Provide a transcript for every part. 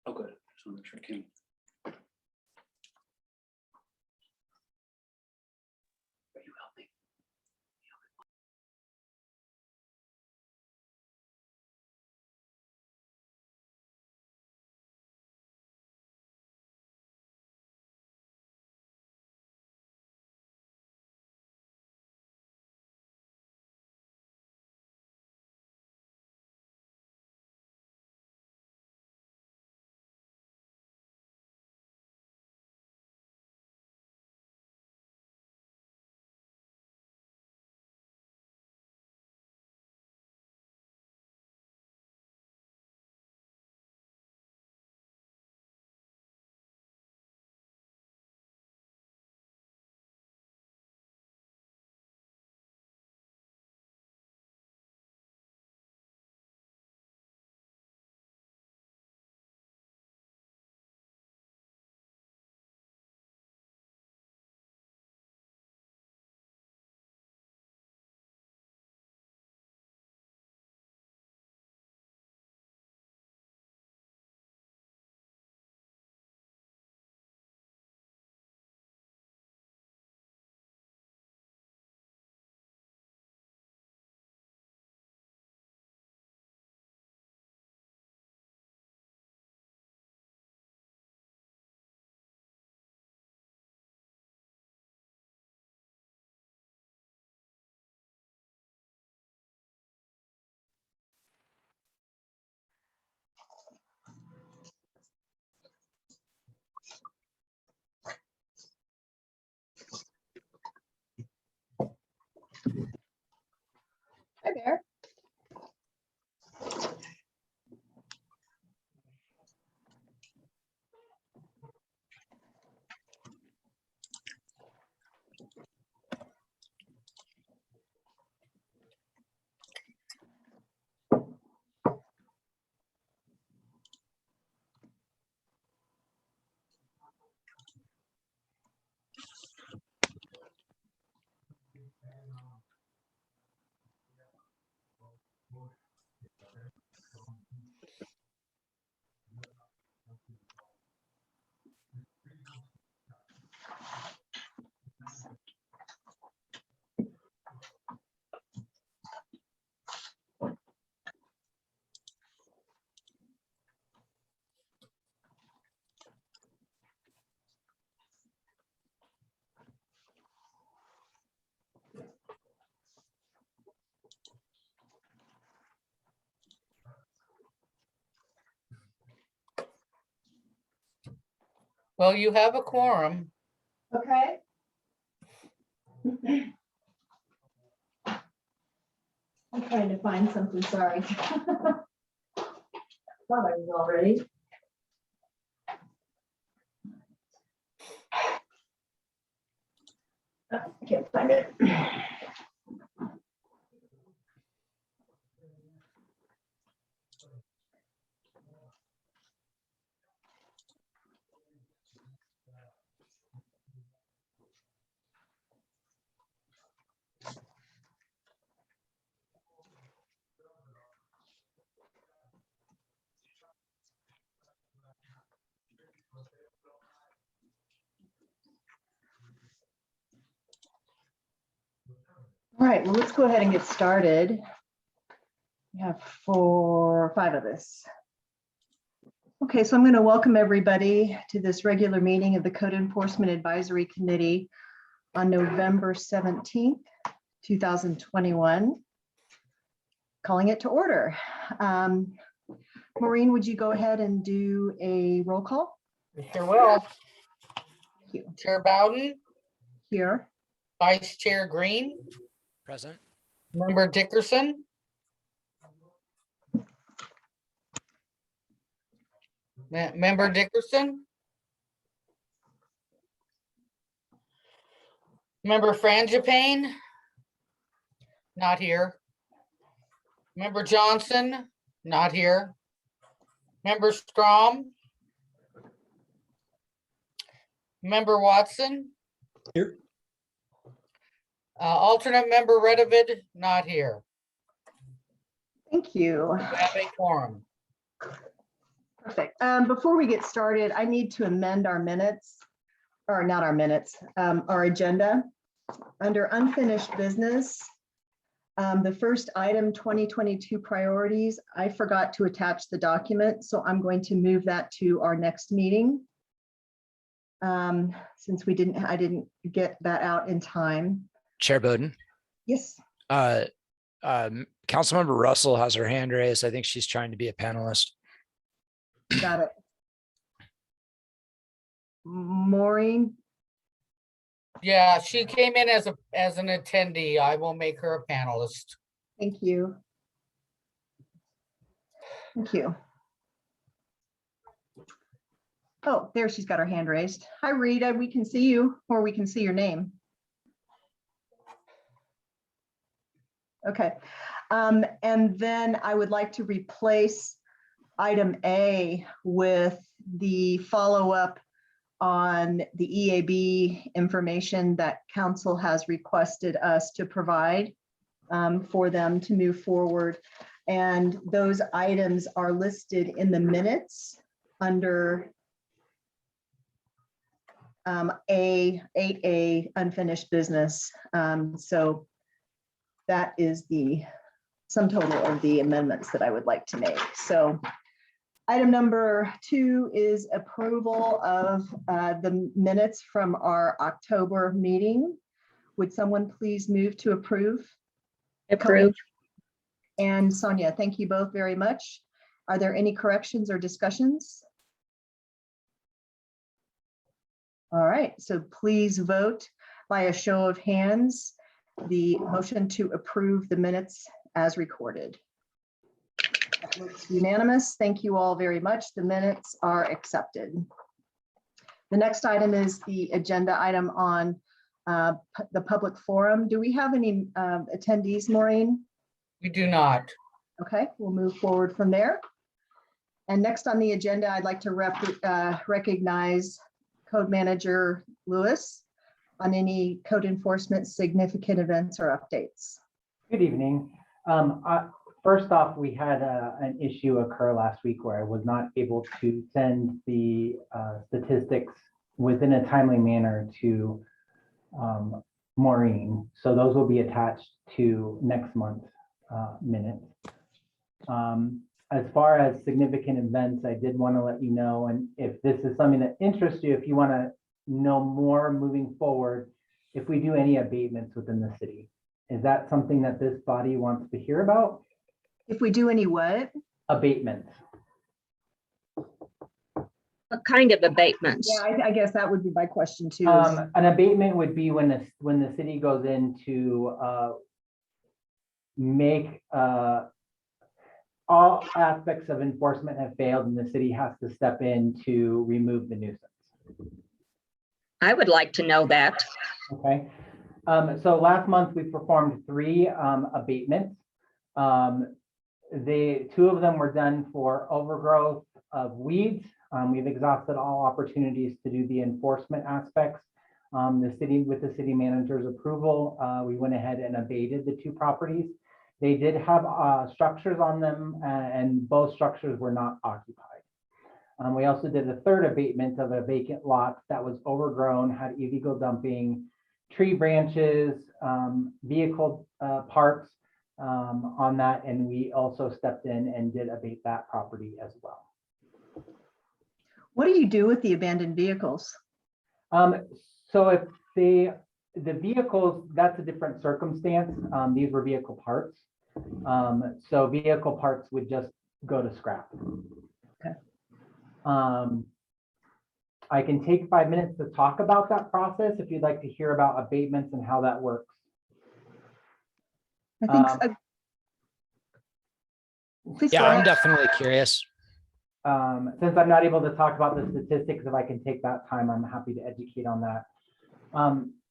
Oh, good. Just want to make sure it came. Will you help me? Hi there. Well, you have a quorum. Okay. I'm trying to find something, sorry. Thought I was all ready. Oh, I can't find it. All right, well, let's go ahead and get started. We have 5 of us. Okay, so I'm going to welcome everybody to this regular meeting of the Code Enforcement Advisory Committee on November 17th, 2021. Calling it to order. Maureen, would you go ahead and do a roll call? Sure will. Thank you. Chair Bowden, Here. Vice Chair Green, Present. Member Dickerson. Member Dickerson. Member Frangipane. Not here. Member Johnson, not here. Member Strom. Member Watson. Here. Alternate member Redovid, not here. Thank you. We have a quorum. Perfect. Before we get started, I need to amend our minutes, or not our minutes, our agenda. Under unfinished business, the first item, 2022 priorities, I forgot to attach the document, so I'm going to move that to our next meeting. Since I didn't get that out in time. Chair Bowden, Yes, Councilmember Russell has her hand raised. I think she's trying to be a panelist. got it. Maureen, Yeah, she came in as an attendee. I will make her a panelist. thank you. Thank you. Oh, there she's got her hand raised. Hi, Rita, we can see you, or we can see your name. Okay, and then I would like to replace item A with the follow-up on the EAB information that council has requested us to provide for them to move forward. And those items are listed in the minutes under A8A unfinished business. So that is the sum total of the amendments that I would like to make. So item number 2 is approval of the minutes from our October meeting. Would someone please move to approve? Approved. And Sonia, thank you both very much. Are there any corrections or discussions? All right, so please vote by a show of hands, the motion to approve the minutes as recorded. That looks unanimous. Thank you all very much. The minutes are accepted. The next item is the agenda item on the public forum. Do we have any attendees, Maureen? We do not. Okay, we'll move forward from there. And next on the agenda, I'd like to recognize Code Manager Lewis on any code enforcement significant events or updates. Good evening. First off, we had an issue occur last week where I was not able to send the statistics within a timely manner to Maureen. So those will be attached to next month's minutes. As far as significant events, I did want to let you know, and if this is something that interests you, if you want to know more moving forward, if we do any abatements within the city. Is that something that this body wants to hear about? If we do any what? Abatements. What kind of abatements? Yeah, I guess that would be my question too. An abatement would be when the city goes in to make all aspects of enforcement have failed and the city has to step in to remove the nuisance. I would like to know that. Okay. So last month we performed 3 abatements. The 2 of them were done for overgrowth of weeds. We've exhausted all opportunities to do the enforcement aspects. With the city manager's approval, we went ahead and abated the 2 properties. They did have structures on them and both structures were not occupied. We also did a 3rd abatement of a vacant lot that was overgrown, had illegal dumping, tree branches, vehicle parts on that, and we also stepped in and did abate that property as well. What do you do with the abandoned vehicles? So if the vehicles, that's a different circumstance. These were vehicle parts. So vehicle parts would just go to scrap. Okay. I can take 5 minutes to talk about that process if you'd like to hear about abatements and how that works. I think so. Please Yeah, go I'm ahead. definitely curious. Since I'm not able to talk about the statistics, if I can take that time, I'm happy to educate on that.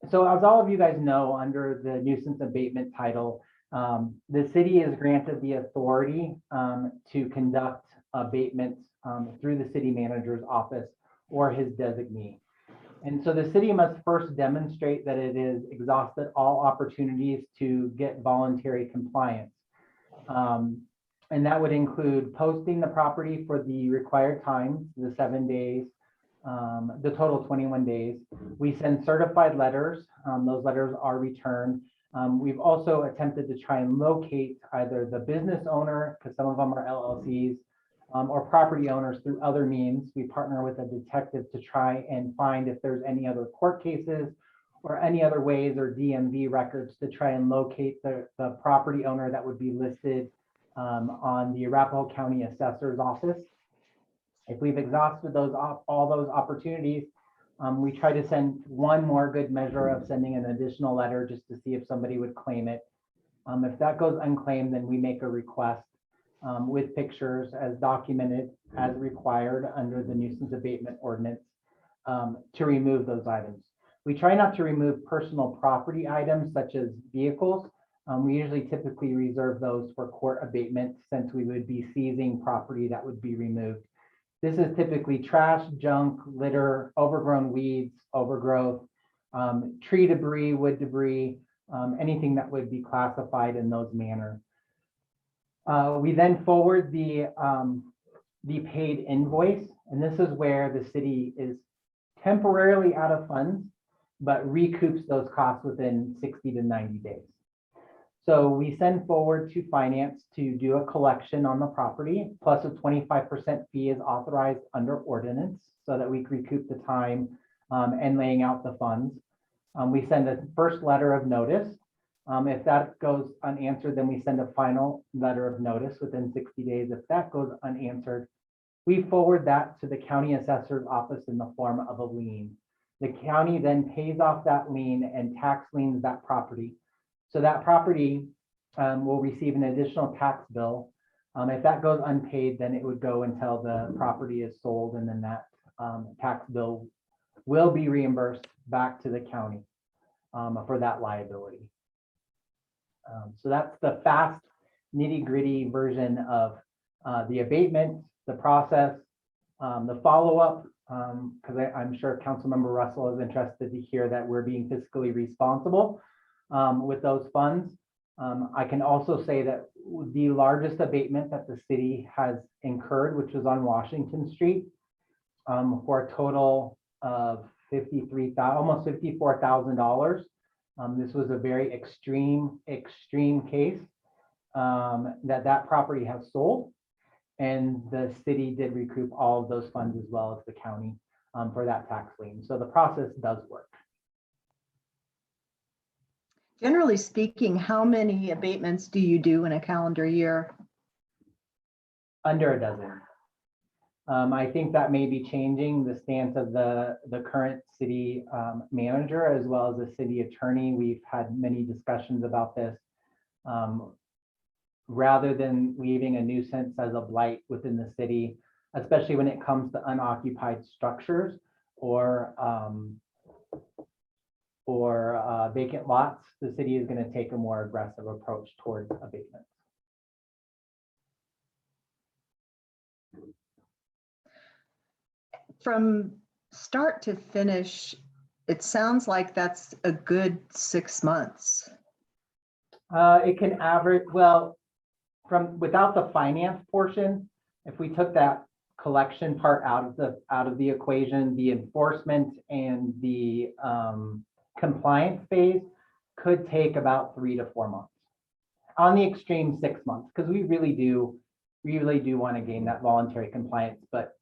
So as all of you guys know, under the nuisance abatement title, the city is granted the authority to conduct abatements through the city manager's office or his designee. And so the city must first demonstrate that it has exhausted all opportunities to get voluntary compliance. And that would include posting the property for the required time, the 7 days, the total 21 days. We send certified letters. Those letters are returned. We've also attempted to try and locate either the business owner, because some of them are LLCs, or property owners through other means. We partner with a detective to try and find if there's any other court cases or any other ways or DMV records to try and locate the property owner that would be listed on the Arapahoe County Assessor's Office. If we've exhausted all those opportunities, we try to send one more good measure of sending an additional letter just to see if somebody would claim it. If that goes unclaimed, then we make a request with pictures as documented as required under the nuisance abatement ordinance to remove those items. We try not to remove personal property items such as vehicles. We usually typically reserve those for court abatement since we would be seizing property that would be removed. This is typically trash, junk, litter, overgrown weeds, overgrowth, tree debris, wood debris, anything that would be classified in those manners. We then forward the paid invoice, and this is where the city is temporarily out of funds, but recoups those costs within 60 to 90 days. So we send forward to finance to do a collection on the property, plus a 25% fee is authorized under ordinance so that we recoup the time and laying out the funds. We send a first letter of notice. If that goes unanswered, then we send a final letter of notice within 60 days. If that goes unanswered, we forward that to the county assessor's office in the form of a lien. The county then pays off that lien and tax liens that property. So that property will receive an additional tax bill. If that goes unpaid, then it would go until the property is sold, and then that tax bill will be reimbursed back to the county for that liability. So that's the fast, nitty-gritty version of the abatement, the process, the follow-up, because I'm sure Councilmember Russell is interested to hear that we're being fiscally responsible with those funds. I can also say that the largest abatement that the city has incurred, which was on Washington Street, for a total of almost $54,000. This was a very extreme case that property has sold, and the city did recoup all of those funds as well as the county for that tax lien. So the process does work. Generally speaking, how many abatements do you do in a calendar year? Under a dozen. I think that may be changing the stance of the current city manager as well as the city attorney. We've had many discussions about this. Rather than leaving a nuisance as a blight within the city, especially when it comes to unoccupied structures or vacant lots, the city is going to take a more aggressive approach towards abatement. From start to finish, it sounds like that's a good 6 months. It can average, well, without the finance portion, if we took that collection part out of the equation, the enforcement and the compliance phase could take about 3 to 4 months. On the extreme, 6 months, because we really do want to gain that voluntary compliance, but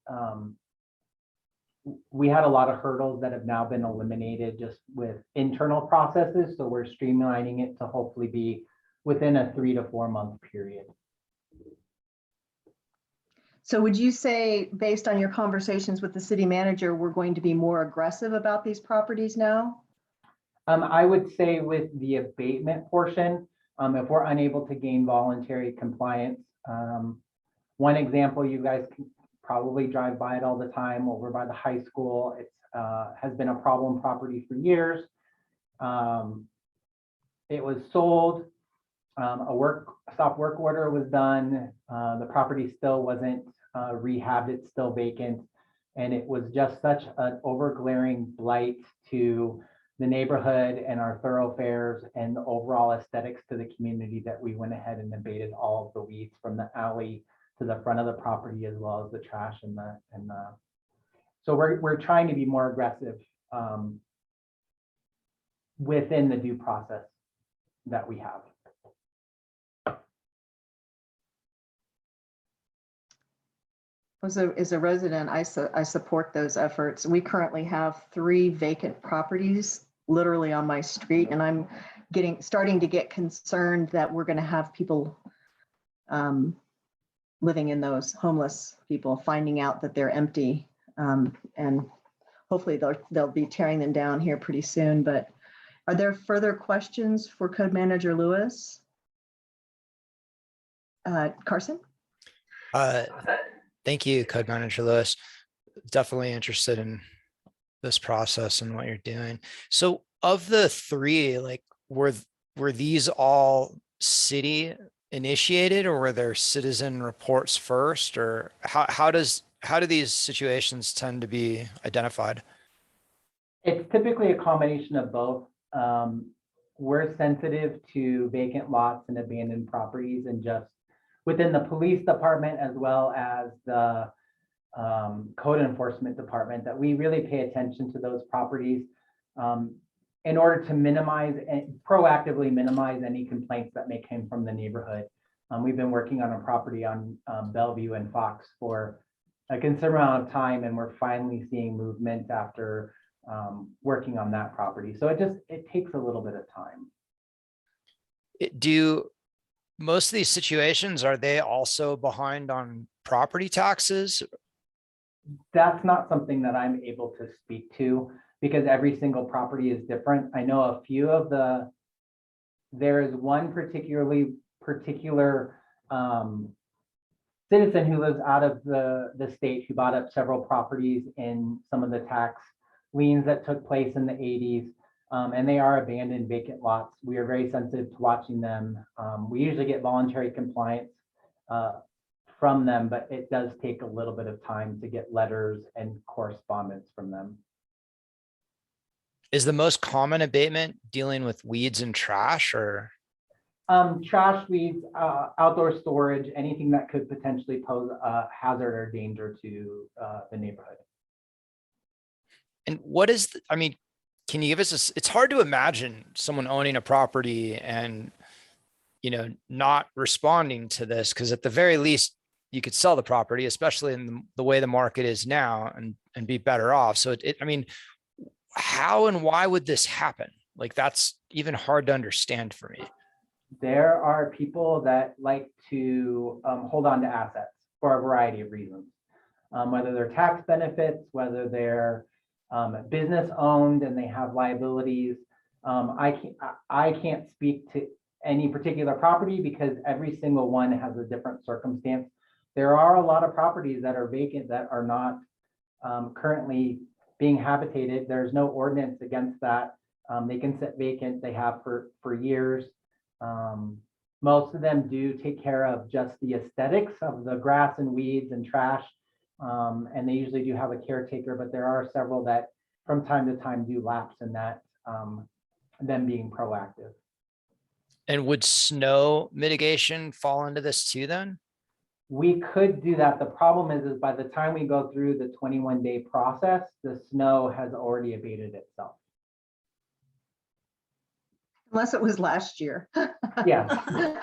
we had a lot of hurdles that have now been eliminated just with internal processes. So we're streamlining it to hopefully be within a 3 to 4 month period. So would you say, based on your conversations with the city manager, we're going to be more aggressive about these properties now? I would say with the abatement portion, if we're unable to gain voluntary compliance, one example, you guys can probably drive by it all the time over by the high school. It has been a problem property for years. It was sold. A stop work order was done. The property still wasn't rehabbed. It's still vacant. And it was just such an overglaring blight to the neighborhood and our thoroughfares and the overall aesthetics to the community that we went ahead and abated all of the weeds from the alley to the front of the property, as well as the trash and the so we're trying to be more aggressive within the due process that we have. As a resident, I support those efforts. We currently have 3 vacant properties literally on my street, and I'm starting to get concerned that we're going to have people living in those, homeless people, finding out that they're empty, and hopefully they'll be tearing them down here pretty soon. But are there further questions for Code Manager Lewis? Carson? Thank you, Code Manager Lewis. Definitely interested in this process and what you're doing. So of the 3, like, were these all city initiated, or were there citizen reports first, or how do these situations tend to be identified? It's typically a combination of both. We're sensitive to vacant lots and abandoned properties, and just within the police department as well as the code enforcement department, that we really pay attention to those properties in order to minimize and proactively minimize any complaints that may come from the neighborhood. We've been working on a property on Bellevue and Fox for a considerable amount of time, and we're finally seeing movement after working on that property. So it takes a little bit of time. Do most of these situations, are they also behind on property taxes? That's not something that I'm able to speak to, because every single property is different. I know a few of there is one particular citizen who lives out of the state who bought up several properties in some of the tax liens that took place in the 80s. And they are abandoned vacant lots. We are very sensitive to watching them. We usually get voluntary compliance from them, but it does take a little bit of time to get letters and correspondence from them. Is the most common abatement dealing with weeds and trash, or? Trash, weeds, outdoor storage, anything that could potentially pose a hazard or danger to the neighborhood. And what is, I mean, can you give us it's hard to imagine someone owning a property and, not responding to this, because at the very least, you could sell the property, especially in the way the market is now, and be better off. So I mean, how and why would this happen? Like, that's even hard to understand for me. There are people that like to hold on to assets for a variety of reasons, whether they're tax benefits, whether they're business owned and they have liabilities. I can't speak to any particular property because every single one has a different circumstance. There are a lot of properties that are vacant that are not currently being habitated. There's no ordinance against that. They can sit vacant. They have for years. Most of them do take care of just the aesthetics of the grass and weeds and trash. And they usually do have a caretaker, but there are several that from time to time do lapse in that, them being proactive. And would snow mitigation fall into this too then? We could do that. The problem is by the time we go through the 21-day process, the snow has already abated itself. Unless it was last year. Yeah.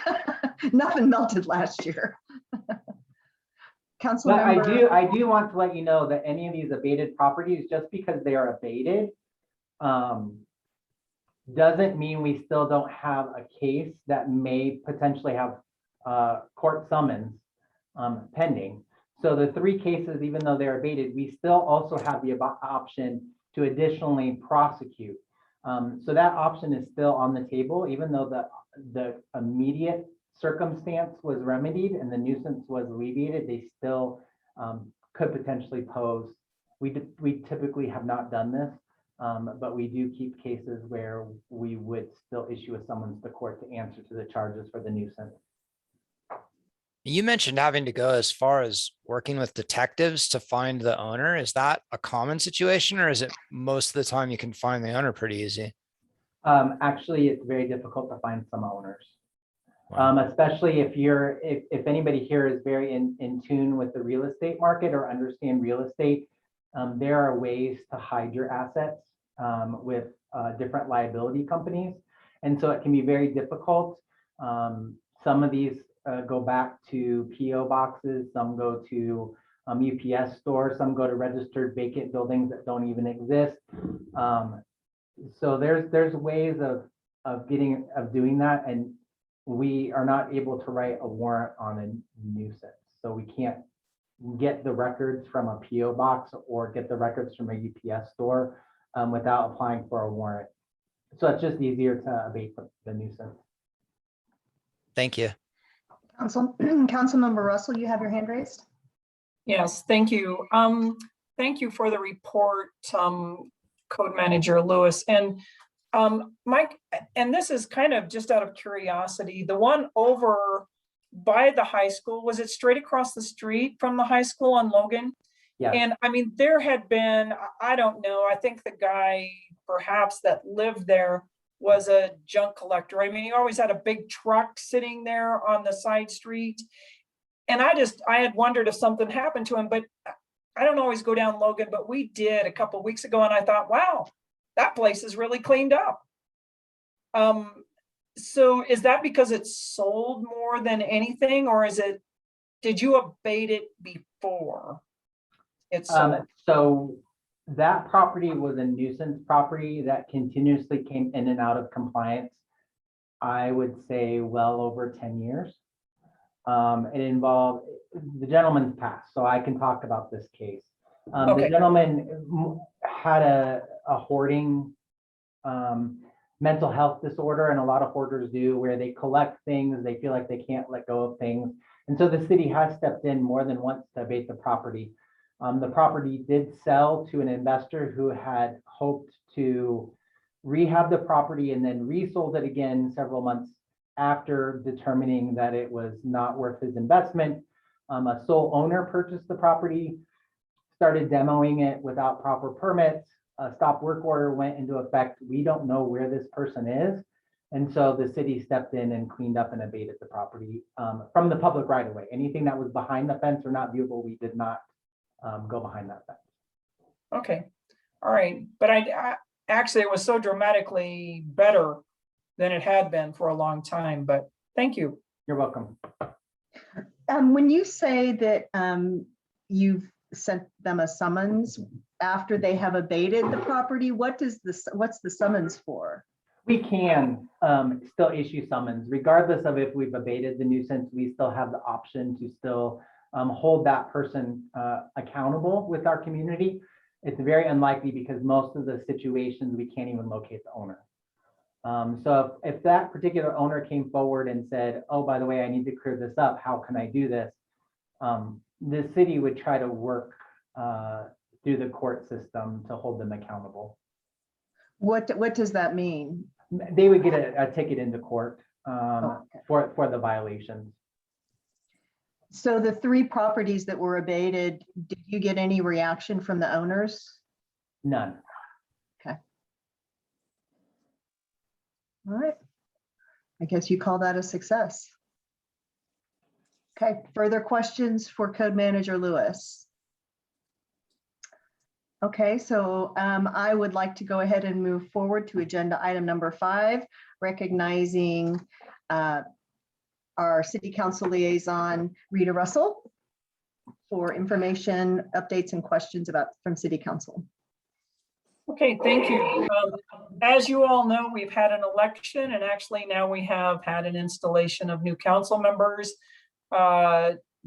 Nothing melted last year. But Councilmember. I do want to let you know that any of these abated properties, just because they are abated, doesn't mean we still don't have a case that may potentially have court summons pending. So the 3 cases, even though they're abated, we still also have the option to additionally prosecute. So that option is still on the table, even though the immediate circumstance was remedied and the nuisance was alleviated, they still could potentially pose. We typically have not done this, but we do keep cases where we would still issue a summons to court to answer to the charges for the nuisance. You mentioned having to go as far as working with detectives to find the owner. Is that a common situation, or is it most of the time you can find the owner pretty easy? Actually, it's very difficult to find some owners. Wow. Especially if anybody here is very in tune with the real estate market or understand real estate, there are ways to hide your assets with different liability companies. And so it can be very difficult. Some of these go back to PO boxes, some go to UPS stores, some go to registered vacant buildings that don't even exist. So there's ways of doing that, and we are not able to write a warrant on a nuisance. So we can't get the records from a PO box or get the records from a UPS store without applying for a warrant. So it's just easier to abate the nuisance. Thank you. Councilmember Russell, you have your hand raised. Yes, thank you. Thank you for the report, Code Manager Lewis. And Mike, and this is kind of just out of curiosity, the one over by the high school, was it straight across the street from the high school on Logan? Yeah. And I mean, there had been, I don't know, I think the guy perhaps that lived there was a junk collector. I mean, he always had a big truck sitting there on the side street. And I had wondered if something happened to him, but I don't always go down Logan, but we did a couple of weeks ago. And I thought, wow, that place is really cleaned up. So is that because it's sold more than anything, or did you abate it before it's sold? So that property was a nuisance property that continuously came in and out of compliance. I would say well over 10 years. It involved, the gentleman's passed, so I can talk about this case. Okay. The gentleman had a hoarding mental health disorder, and a lot of hoarders do, where they collect things, they feel like they can't let go of things. And so the city has stepped in more than once to abate the property. The property did sell to an investor who had hoped to rehab the property and then resold it again several months after determining that it was not worth his investment. A sole owner purchased the property, started demoing it without proper permits. A stop work order went into effect. We don't know where this person is. And so the city stepped in and cleaned up and abated the property from the public right of way. Anything that was behind the fence or not viewable, we did not go behind that fence. Okay, all right. But I actually, it was so dramatically better than it had been for a long time, but thank you. You're welcome. When you say that you've sent them a summons after they have abated the property, what's the summons for? We can still issue summons regardless of if we've abated the nuisance. We still have the option to still hold that person accountable with our community. It's very unlikely because most of the situations we can't even locate the owner. So if that particular owner came forward and said, oh, by the way, I need to clear this up, how can I do this? The city would try to work through the court system to hold them accountable. What does that mean? They would get a ticket into court Okay. for the violations. So the 3 properties that were abated, did you get any reaction from the owners? None. All right. I guess you call that a success. Okay, further questions for Code Manager Lewis? Okay, so I would like to go ahead and move forward to agenda item number 5, recognizing our City Council liaison, Rita Russell, for information, updates, and questions from City Council. Okay, thank you. As you all know, we've had an election, and actually now we have had an installation of new council members.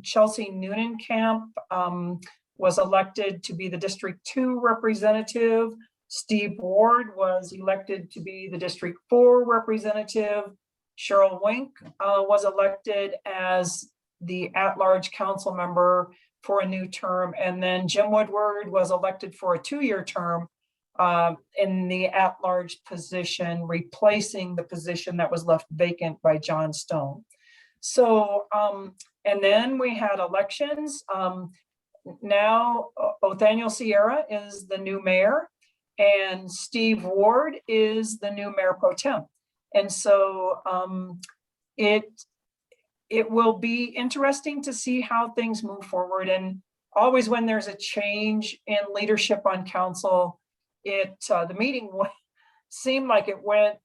Chelsea Newnenkamp was elected to be the District 2 representative. Steve Ward was elected to be the District 4 representative. Cheryl Wink was elected as the at-large council member for a new term. And then Jim Woodward was elected for a 2-year term in the at-large position, replacing the position that was left vacant by John Stone. So And then we had elections. Now Othaniel Sierra is the new mayor and Steve Ward is the new mayor pro tem. And so it will be interesting to see how things move forward. And always when there's a change in leadership on council, the meeting seemed like it went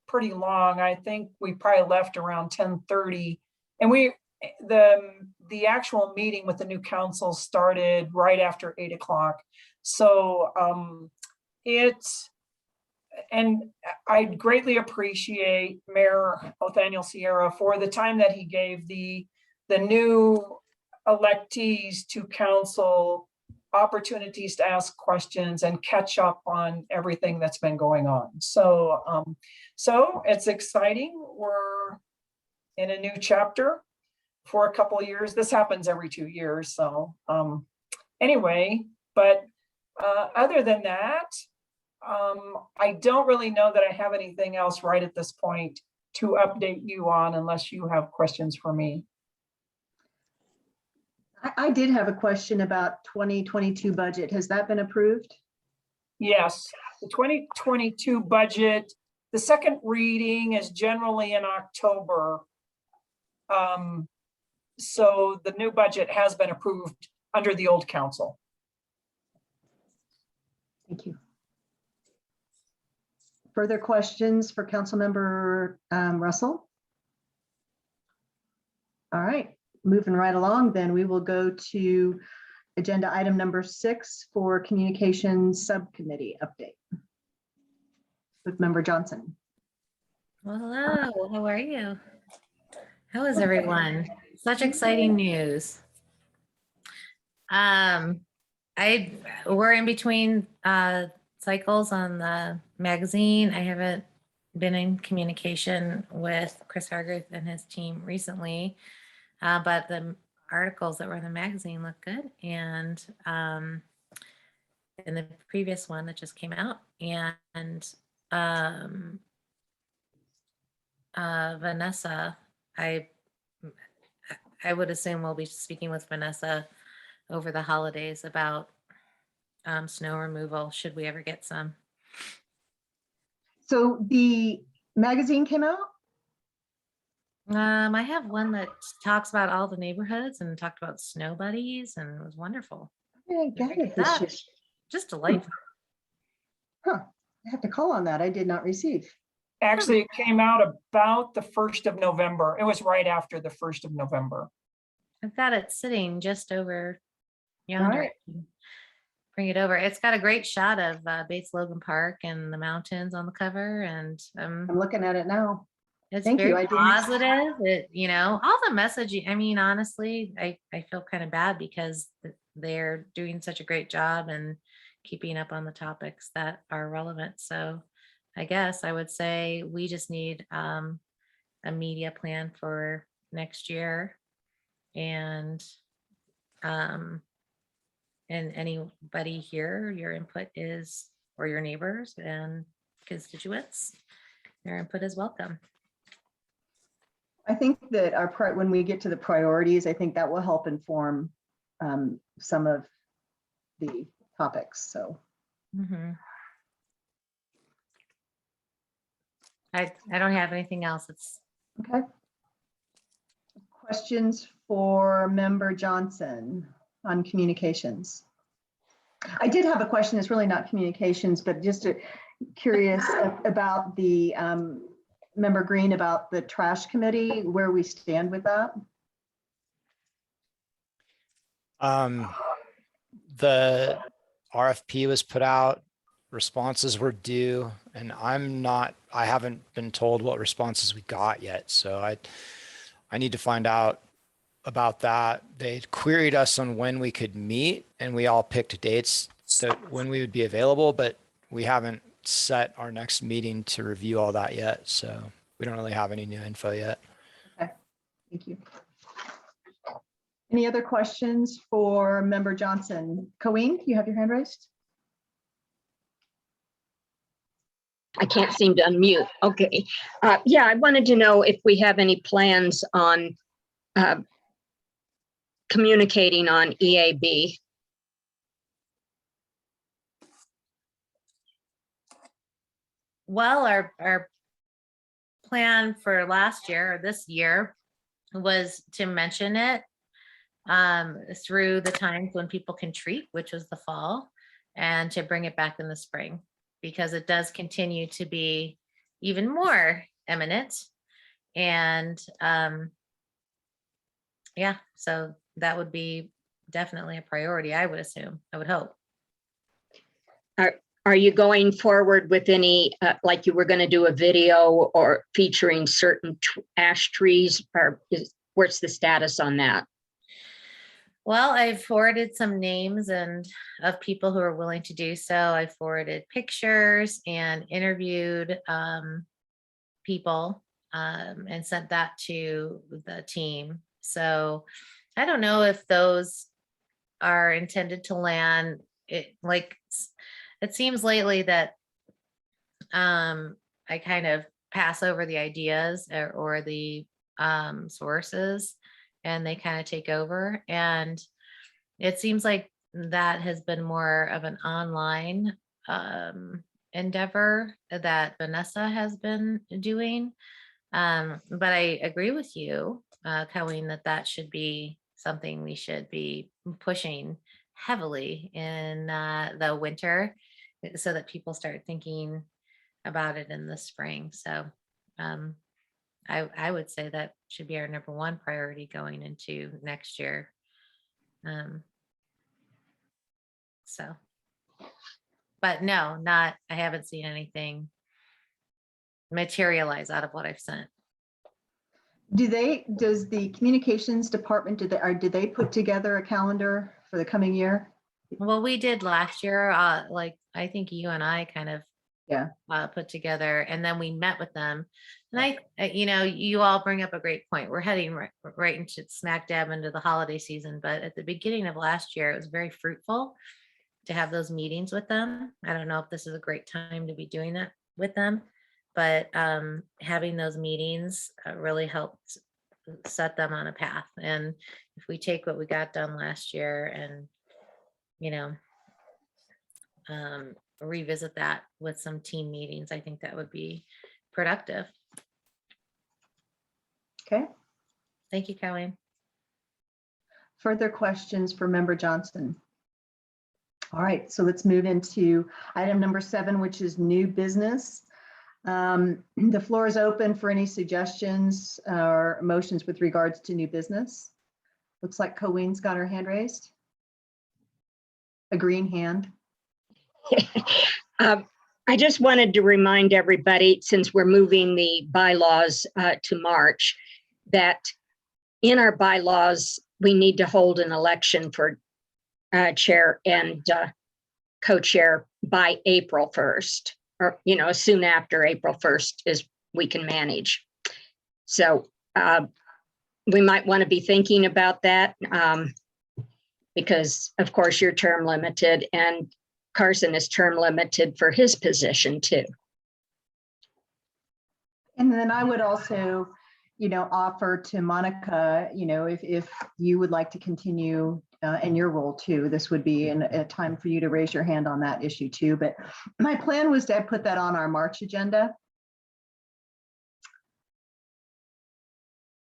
pretty long. I think we probably left around 10:30, and the actual meeting with the new council started right after 8 o'clock. So and I greatly appreciate Mayor Othaniel Sierra for the time that he gave the new electees to council opportunities to ask questions and catch up on everything that's been going on. So it's exciting. We're in a new chapter for a couple of years. This happens every 2 years. So anyway, but other than that, I don't really know that I have anything else right at this point to update you on unless you have questions for me. I did have a question about 2022 budget. Has that been approved? Yes, the 2022 budget, the second reading is generally in October. So the new budget has been approved under the old council. Thank you. Further questions for Councilmember Russell? All right, moving right along, then we will go to agenda item number 6 for communications subcommittee update with Member Johnson. Well, hello, how are you? How is everyone? Such exciting news. We're in between cycles on the magazine. I haven't been in communication with Chris Hargrave and his team recently, but the articles that were in the magazine look good. And in the previous one that just came out, and Vanessa, I would assume we'll be speaking with Vanessa over the holidays about snow removal, should we ever get some. So the magazine came out? I have one that talks about all the neighborhoods and talked about snow buddies, and it was wonderful. Yeah, I got it. This year. Just delightful. Huh, I have to call on that. I did not receive. Actually, it came out about the 1st of November. It was right after the 1st of November. I've got it sitting just over All yonder. right. Bring it over. It's got a great shot of Bates Logan Park and the mountains on the cover, and I'm looking at it now. it's Thank you. very I didn't- positive. It, all the messaging. I mean, honestly, I feel kind of bad because they're doing such a great job and keeping up on the topics that are relevant. So I guess I would say we just need a media plan for next year, and anybody here, your input is, or your neighbors and constituents, your input is welcome. I think that when we get to the priorities, I think that will help inform some of the topics. So I don't have anything else. It's okay. Questions for Member Johnson on communications? I did have a question. It's really not communications, but just curious about the Member Green, about the trash committee, where we stand with that. The RFP was put out, responses were due, and I haven't been told what responses we got yet. So I need to find out about that. They queried us on when we could meet, and we all picked dates when we would be available, but we haven't set our next meeting to review all that yet. So we don't really have any new info yet. Okay, thank you. Any other questions for Member Johnson? Colleen, you have your hand raised? I can't seem to unmute. Okay. Yeah, I wanted to know if we have any plans on communicating on EAB? Well, our plan for last year or this year was to mention it through the times when people can treat, which was the fall, and to bring it back in the spring, because it does continue to be even more eminent. And yeah, so that would be definitely a priority, I would assume, I would hope. Are you going forward with any, like you were going to do a video or featuring certain ash trees, or what's the status on that? Well, I've forwarded some names and of people who are willing to do so. I forwarded pictures and interviewed people and sent that to the team. So I don't know if those are intended to land. It seems lately that I kind of pass over the ideas or the sources, and they kind of take over. And it seems like that has been more of an online endeavor that Vanessa has been doing. But I agree with you, Colleen, that should be something we should be pushing heavily in the winter, so that people start thinking about it in the spring. So I would say that should be our number one priority going into next year. So, but no, I haven't seen anything materialize out of what I've sent. Does the communications department, did they put together a calendar for the coming year? Well, we did last year, like I think you and I kind of put together, and then we met with them. And you all bring up a great point. We're heading right into smack dab into the holiday season, but at the beginning of last year, it was very fruitful to have those meetings with them. I don't know if this is a great time to be doing that with them, but having those meetings really helped set them on a path. And if we take what we got done last year and revisit that with some team meetings, I think that would be productive. Okay. Thank you, Colleen. Further questions for Member Johnson? All right, so let's move into item number 7, which is new business. The floor is open for any suggestions or motions with regards to new business. Looks like Colleen's got her hand raised. A green hand. I just wanted to remind everybody, since we're moving the bylaws to March, that in our bylaws, we need to hold an election for chair and co-chair by April 1st, or, soon after April 1st is we can manage. So we might want to be thinking about that because, of course, you're term limited and Carson is term limited for his position too. And then I would also, offer to Monica, if you would like to continue in your role too, this would be a time for you to raise your hand on that issue too. But my plan was to put that on our March agenda.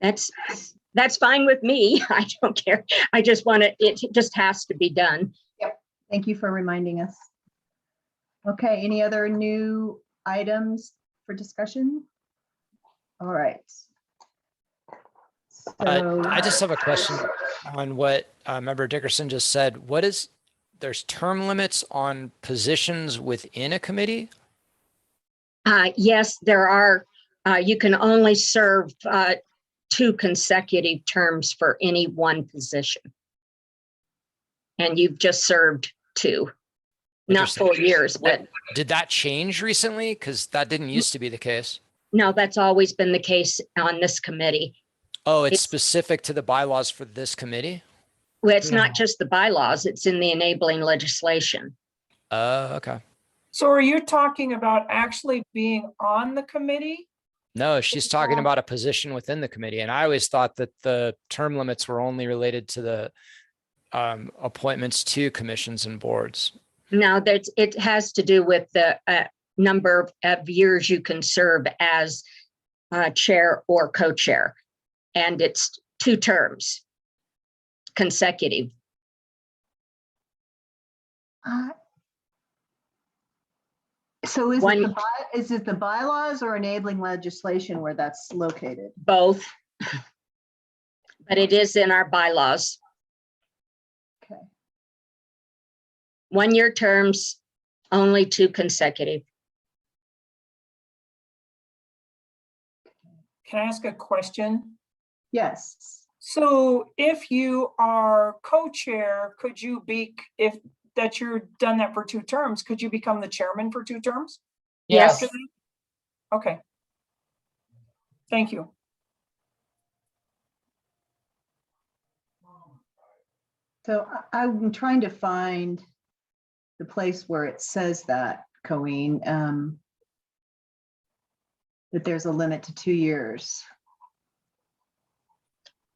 That's fine with me. I don't care. I just want it just has to be done. Yep. Thank you for reminding us. Okay, any other new items for discussion? All right. So I just have a question on what Member Dickerson just said. There's term limits on positions within a committee? Yes, there are. You can only serve 2 consecutive terms for any one position. And you've just served 2. Not full years, but did that change recently? Because that didn't used to be the case. No, that's always been the case on this committee. Oh, it's specific to the bylaws for this committee? Well, it's not just the bylaws, it's in the enabling legislation. Okay. So are you talking about actually being on the committee? No, she's talking about a position within the committee. And I always thought that the term limits were only related to the appointments to commissions and boards. No, it has to do with the number of years you can serve as chair or co-chair. And it's 2 terms consecutive. So is One- it is it the bylaws or enabling legislation where that's located? Both. But it is in our bylaws. Okay. 1-year terms, only 2 consecutive. Can I ask a question? Yes. So if you are co-chair, could you be, if that you're done that for 2 terms, could you become the chairman for 2 terms? Yes. After that? Okay. Thank you. So I'm trying to find the place where it says that, Colleen, that there's a limit to 2 years.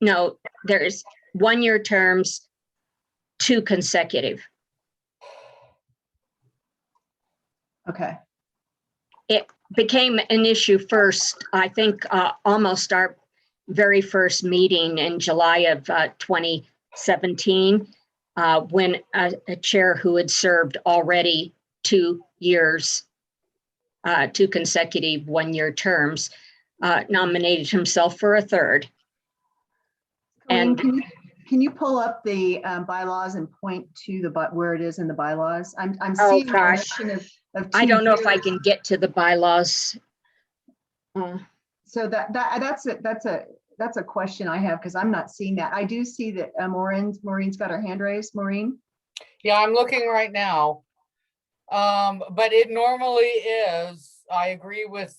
No, there's 1-year terms, 2 consecutive. Okay. It became an issue first, I think, almost our very first meeting in July of 2017, when a chair who had served already 2 years, 2 consecutive 1-year terms, nominated himself for a 3rd. Colleen, And- can you pull up the bylaws and point to the where it is in the bylaws? I'm Oh, seeing a gosh. mention of I 2 don't know if I years. can get to the bylaws. So that's a question I have because I'm not seeing that. I do see that Maureen's got her hand raised. Maureen? Yeah, I'm looking right now. But it normally is, I agree with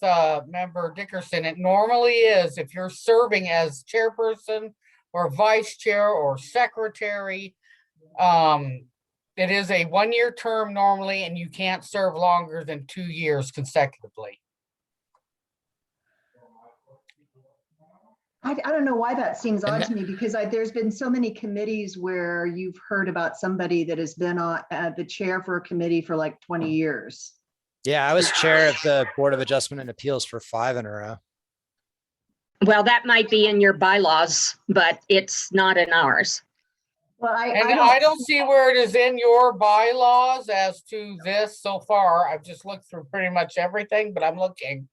member Dickerson, it normally is if you're serving as chairperson or vice chair or secretary, it is a 1-year term normally, and you can't serve longer than 2 years consecutively. I don't know why that seems And odd to me because there's been so many committees where you've heard about somebody that has been on the chair for a committee for like 20 years. Yeah, I was chair of the Board of Adjustment and Appeals for 5 in a row. Well, that might be in your bylaws, but it's not in ours. Well, And I don't see where it is in your bylaws as to this so far. I've just looked through pretty much everything, but I'm looking.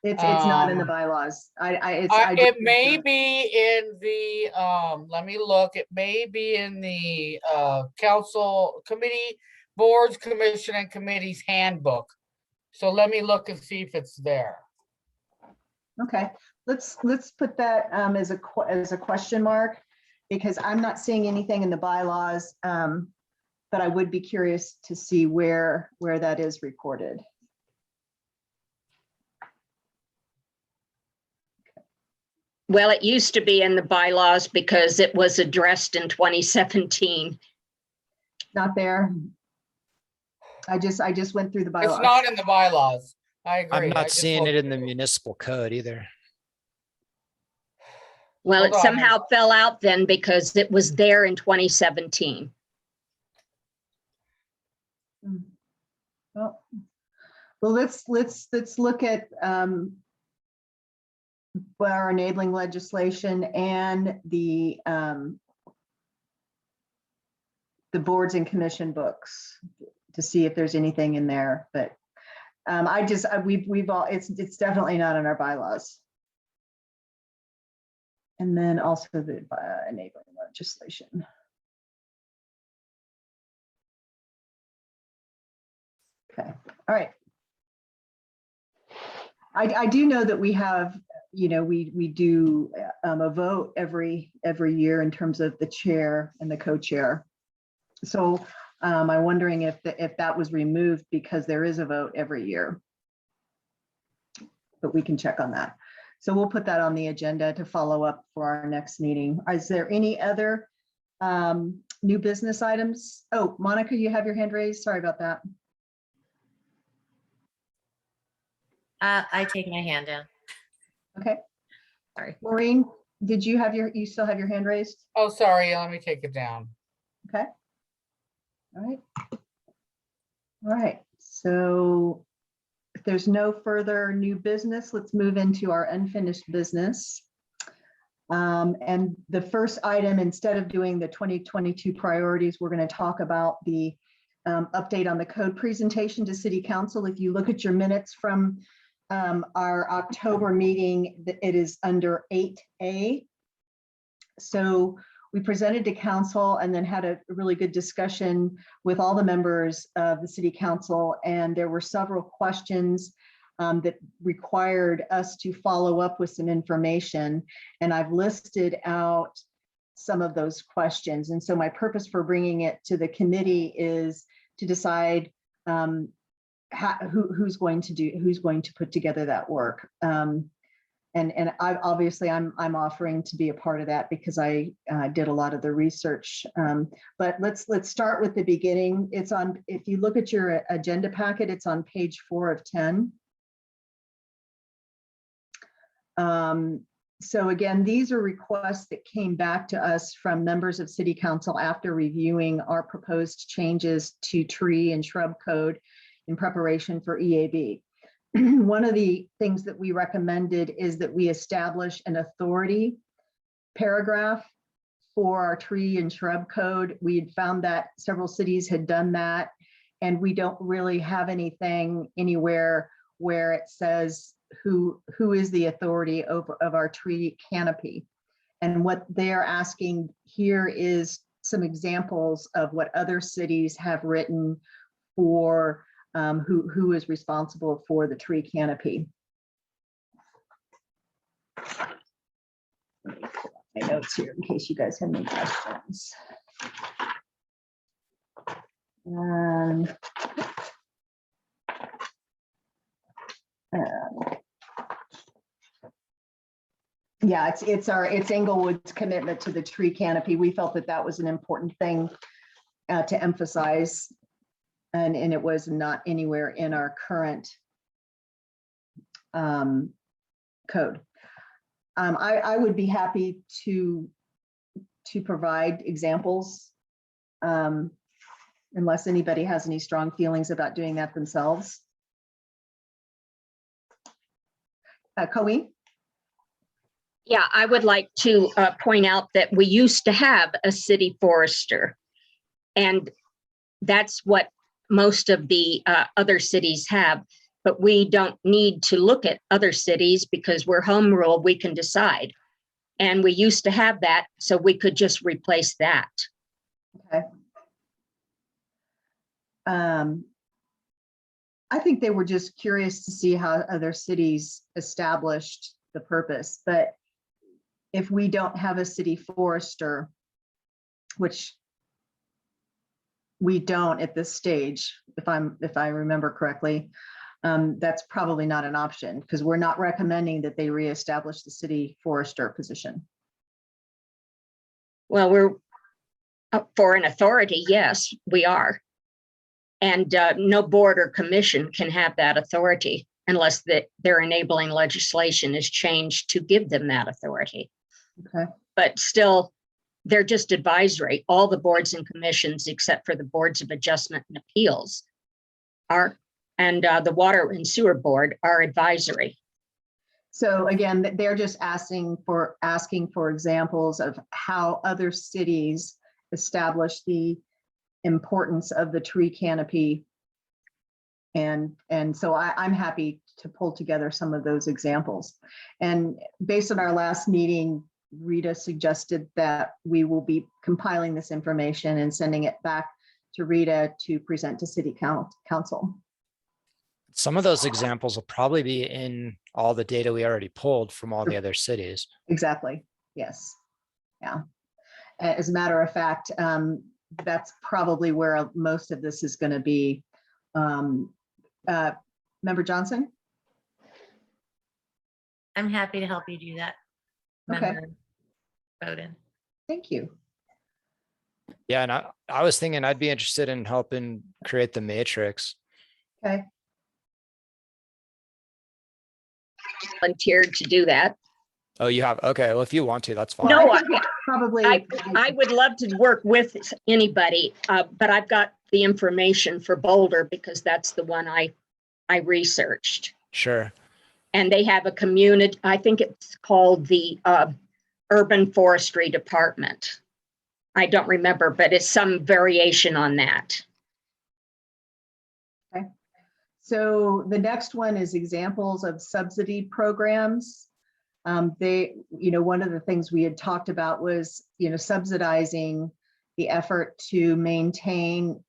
It's not in the Um, bylaws. I It may be in the, let me look, it may be in the council committee, boards, commission and committees handbook. So let me look and see if it's there. Okay, let's put that as a question mark because I'm not seeing anything in the bylaws. But I would be curious to see where that is recorded. Well, it used to be in the bylaws because it was addressed in 2017. Not there. I just went through the bylaws. It's not in the bylaws. I agree. I'm I not just seeing it looked. in the municipal code either. Well, Hold it on. somehow fell out then because it was there in 2017. Well, let's look at our enabling legislation and the boards and commission books to see if there's anything in there. But we've all it's definitely not in our bylaws. And then also the enabling legislation. Okay, all right. I do know that we have, we do a vote every year in terms of the chair and the co-chair. So I'm wondering if that was removed because there is a vote every year. But we can check on that. So we'll put that on the agenda to follow up for our next meeting. Is there any other new business items? Oh, Monica, you have your hand raised. Sorry about that. I take my hand down. Okay. Sorry. Maureen, did you have you still have your hand raised? Oh, sorry, let me take it down. Okay. All right. All right. So if there's no further new business, let's move into our unfinished business. And the first item, instead of doing the 2022 priorities, we're going to talk about the update on the code presentation to City Council. If you look at your minutes from our October meeting, it is under 8A. So we presented to council and then had a really good discussion with all the members of the City Council. And there were several questions that required us to follow up with some information. And I've listed out some of those questions. And so my purpose for bringing it to the committee is to decide who's going to put together that work. And I obviously I'm offering to be a part of that because I did a lot of the research. But let's start with the beginning. It's on, if you look at your agenda packet, it's on page 4 of 10. So again, these are requests that came back to us from members of City Council after reviewing our proposed changes to tree and shrub code in preparation for EAB. One of the things that we recommended is that we establish an authority paragraph for our tree and shrub code. We had found that several cities had done that, and we don't really have anything anywhere where it says who is the authority of our tree canopy. And what they're asking here is some examples of what other cities have written for who is responsible for the tree canopy. Let me pull up my notes here in case you guys have any questions. Yeah, it's Englewood's commitment to the tree canopy. We felt that that was an important thing to emphasize, and it was not anywhere in our current code. I would be happy to provide examples, unless anybody has any strong feelings about doing that themselves. Colleen? Yeah, I would like to point out that we used to have a city forester, and that's what most of the other cities have. But we don't need to look at other cities because we're home rule, we can decide. And we used to have that, so we could just replace that. Okay. I think they were just curious to see how other cities established the purpose, but if we don't have a city forester, which we don't at this stage, if I remember correctly, that's probably not an option because we're not recommending that they reestablish the city forester position. Well, we're up for an authority, yes, we are. And no board or commission can have that authority unless their enabling legislation is changed to give them that authority. Okay. But still, they're just advisory. All the boards and commissions, except for the boards of adjustment and appeals, are, and the water and sewer board are advisory. So again, they're just asking for examples of how other cities establish the importance of the tree canopy. And so I'm happy to pull together some of those examples. And based on our last meeting, Rita suggested that we will be compiling this information and sending it back to Rita to present to City Council. Some of those examples will probably be in all the data we already pulled from all the other cities. Exactly. Yes. Yeah. As a matter of fact, that's probably where most of this is going to be. Member Johnson? I'm happy to help you do that. Okay. Member Bowden. Thank you. Yeah, and I was thinking I'd be interested in helping create the matrix. Okay. volunteered to do that. Oh, you have, okay, well, if you want to, that's fine. No, I think it's probably. I would love to work with anybody, but I've got the information for Boulder because that's the one I researched. Sure. And they have a community, I think it's called the Urban Forestry Department. I don't remember, but it's some variation on that. So the next one is examples of subsidy programs. One of the things we had talked about was, subsidizing the effort to maintain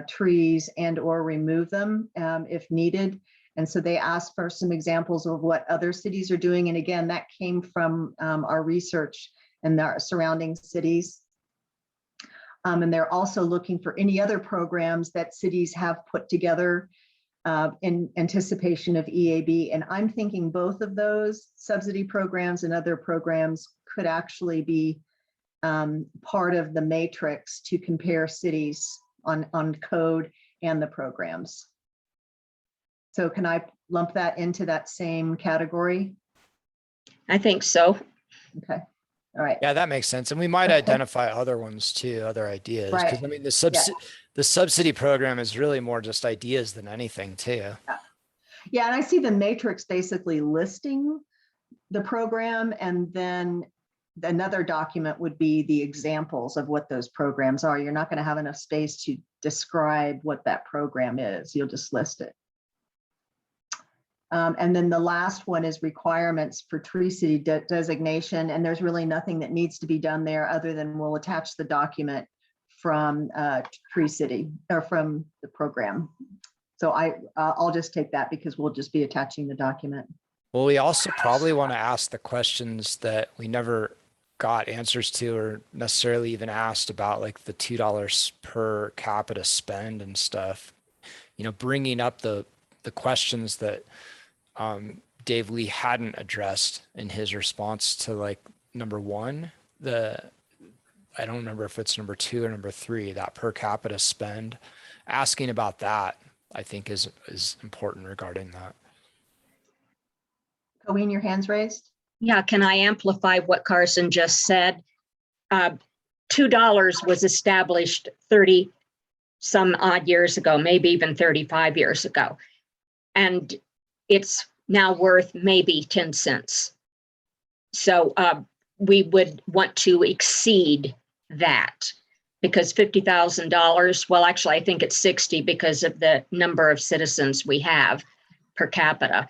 trees and or remove them if needed. And so they asked for some examples of what other cities are doing. And again, that came from our research in our surrounding cities. And they're also looking for any other programs that cities have put together in anticipation of EAB. And I'm thinking both of those subsidy programs and other programs could actually be part of the matrix to compare cities on code and the programs. So can I lump that into that same category? I think so. Okay, all right. Yeah, that makes sense. And we might Okay. identify other ones too, other ideas. Because Right. I mean, the subsidy program is really more just ideas than anything too. Yeah, and I see the matrix basically listing the program, and then another document would be the examples of what those programs are. You're not going to have enough space to describe what that program is. You'll just list it. And then the last one is requirements for Tree City designation. And there's really nothing that needs to be done there other than we'll attach the document from Tree City or from the program. So I'll just take that because we'll just be attaching the document. Well, we also probably want to ask the questions that we never got answers to or necessarily even asked about, like the $2 per capita spend and stuff, bringing up the questions that Dave Lee hadn't addressed in his response to like number one, I don't remember if it's number 2 or number 3, that per capita spend. Asking about that, I think is important regarding that. Colleen, your hand's raised. Yeah, can I amplify what Carson just said? $2 was established 30 some odd years ago, maybe even 35 years ago. And it's now worth maybe 10 cents. So we would want to exceed that because $50,000, well, actually, I think it's 60 because of the number of citizens we have per capita.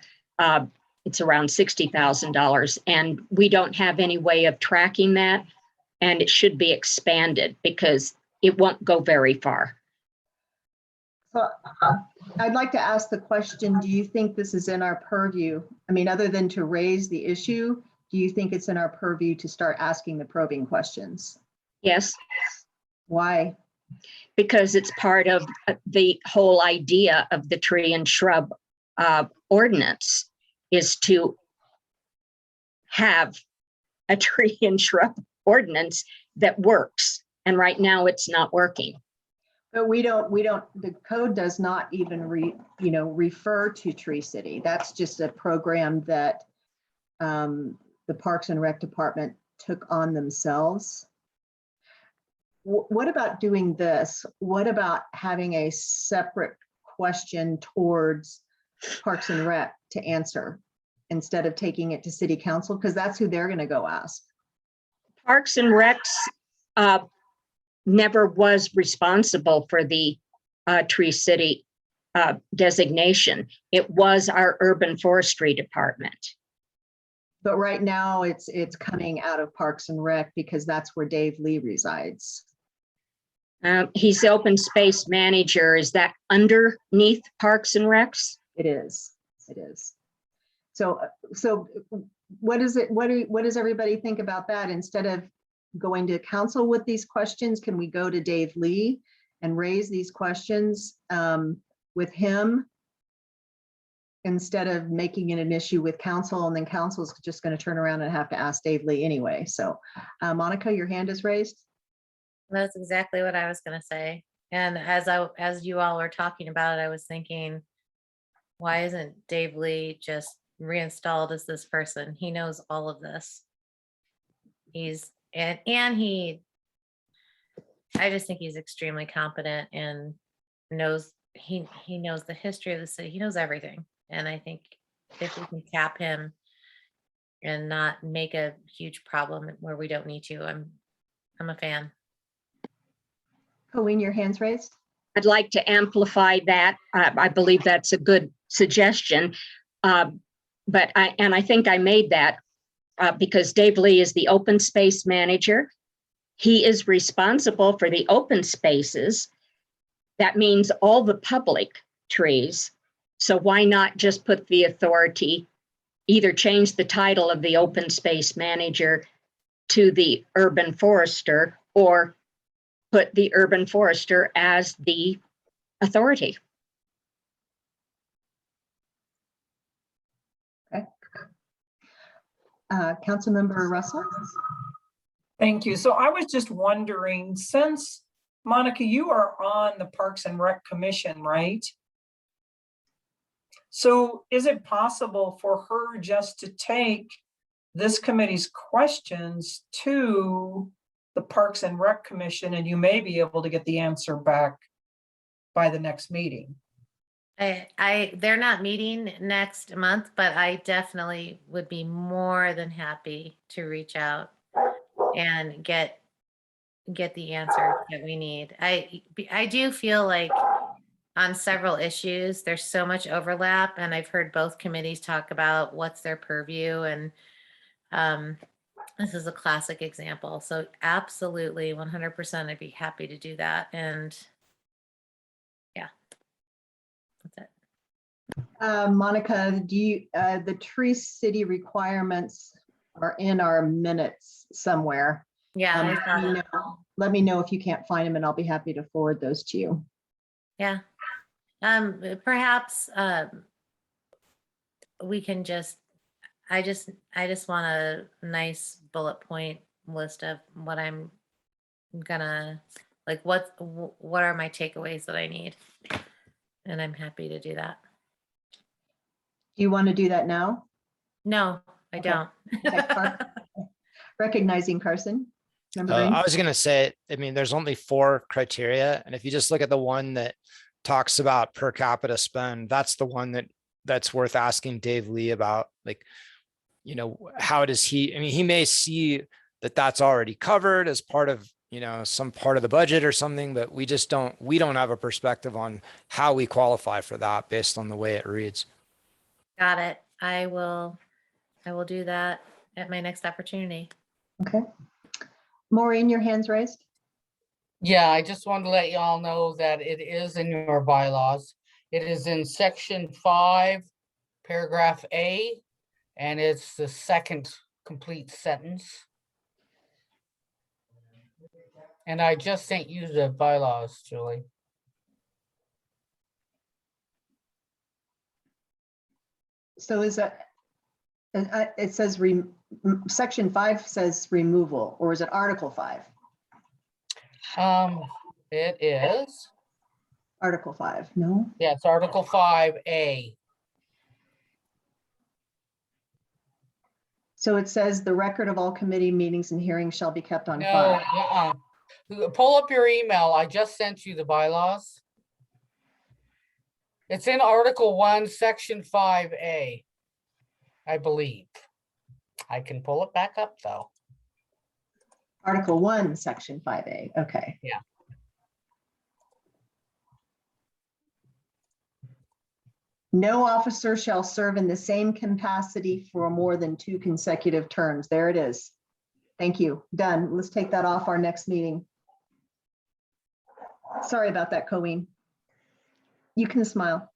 It's around $60,000, and we don't have any way of tracking that, and it should be expanded because it won't go very far. So I'd like to ask the question, do you think this is in our purview? I mean, other than to raise the issue, do you think it's in our purview to start asking the probing questions? Yes, Why? because it's part of the whole idea of the tree and shrub ordinance is to have a tree and shrub ordinance that works. And right now it's not working. But the code does not even refer to Tree City. That's just a program that the Parks and Rec Department took on themselves. What about doing this? What about having a separate question towards Parks and Rec to answer instead of taking it to City Council? Because that's who they're going to go ask. Parks and Recs never was responsible for the Tree City designation. It was our Urban Forestry Department. But right now it's coming out of Parks and Rec because that's where Dave Lee resides. He's the open space manager. Is that underneath Parks and Recs? It is. It is. So what is it? What does everybody think about that? Instead of going to council with these questions, can we go to Dave Lee and raise these questions with him instead of making it an issue with council, and then council's just going to turn around and have to ask Dave Lee anyway? So Monica, your hand is raised. That's exactly what I was going to say. And as you all were talking about it, I was thinking, why isn't Dave Lee just reinstalled as this person. He knows all of this. I just think he's extremely competent and knows, he knows the history of the city. He knows everything. And I think if we can cap him and not make a huge problem where we don't need to, I'm a fan. Colleen, your hand's raised. I'd like to amplify that. I believe that's a good suggestion. But I think I made that because Dave Lee is the open space manager. He is responsible for the open spaces. That means all the public trees. So why not just put the authority, either change the title of the open space manager to the urban forester, or put the urban forester as the authority. Okay. Councilmember Russell. Thank you. So I was just wondering, since Monica, you are on the Parks and Rec Commission, right? So is it possible for her just to take this committee's questions to the Parks and Rec Commission, and you may be able to get the answer back by the next meeting? They're not meeting next month, but I definitely would be more than happy to reach out and get the answer that we need. I do feel like on several issues, there's so much overlap, and I've heard both committees talk about what's their purview, and this is a classic example. So absolutely 100% I'd be happy to do that. And yeah, that's it. Monica, do you, the Tree City requirements are in our minutes somewhere. Yeah, I saw that. Let me know if you can't find them, and I'll be happy to forward those to you. Yeah. Perhaps we can I just want a nice bullet point list of what I'm gonna, like, what are my takeaways that I need? And I'm happy to do that. Do you want to do that now? No, I Okay. don't. Okay, recognizing Carson. Member I Green? was gonna say, I mean, there's only 4 criteria, and if you just look at the one that talks about per capita spend, that's the one that's worth asking Dave Lee about. Like, you know, how does he, I mean, he may see that that's already covered as part of, you know, some part of the budget or something, but we don't have a perspective on how we qualify for that based on the way it reads. Got it. I will do that at my next opportunity. Okay. Maureen, your hand's raised. Yeah, I just wanted to let you all know that it is in your bylaws. It is in section 5, paragraph A, and it's the second complete sentence. And I just sent you the bylaws, Julie. So is that, it says, section 5 says removal, or is it article 5? It is, Article 5, no? yeah, it's article 5A. So it says the record of all committee meetings and hearings shall be kept on No, file. pull up your email. I just sent you the bylaws. It's in Article 1, Section 5A, I believe. I can pull it back up, though. Article 1, section 5A, okay. Yeah. No officer shall serve in the same capacity for more than 2 consecutive terms. There it is. Thank you. Done. Let's take that off our next meeting. Sorry about that, Colleen. You can smile.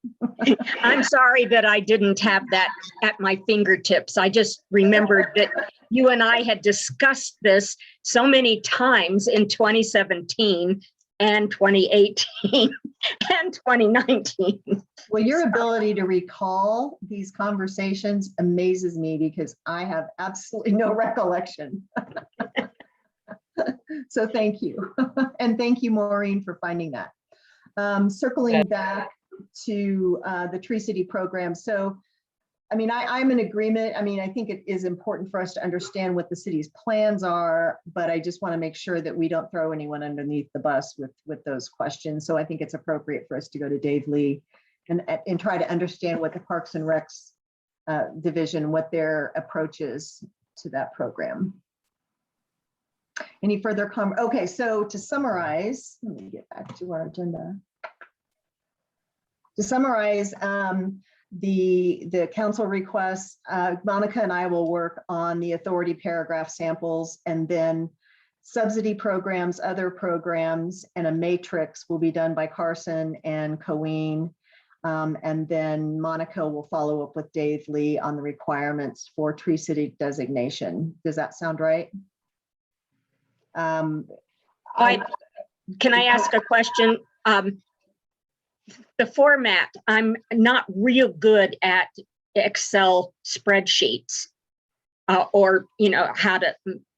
I'm sorry that I didn't have that at my fingertips. I just remembered that you and I had discussed this so many times in 2017 and 2018 and 2019. Well, your ability to recall these conversations amazes me because I have absolutely no recollection. So thank you. And thank you, Maureen, for finding that. Circling back to the Tree City program. So I mean, I'm in agreement. I mean, I think it is important for us to understand what the city's plans are, but I just want to make sure that we don't throw anyone underneath the bus with those questions. So I think it's appropriate for us to go to Dave Lee and try to understand what the Parks and Recs division, what their approach is to that program. Any further comment? Okay, so to summarize, let me get back to our agenda. To summarize, the council requests, Monica and I will work on the authority paragraph samples, and then subsidy programs, other programs, and a matrix will be done by Carson and Colleen. And then Monica will follow up with Dave Lee on the requirements for Tree City designation. Does that sound right? Can I ask a question? The format, I'm not real good at Excel spreadsheets or, you know, how to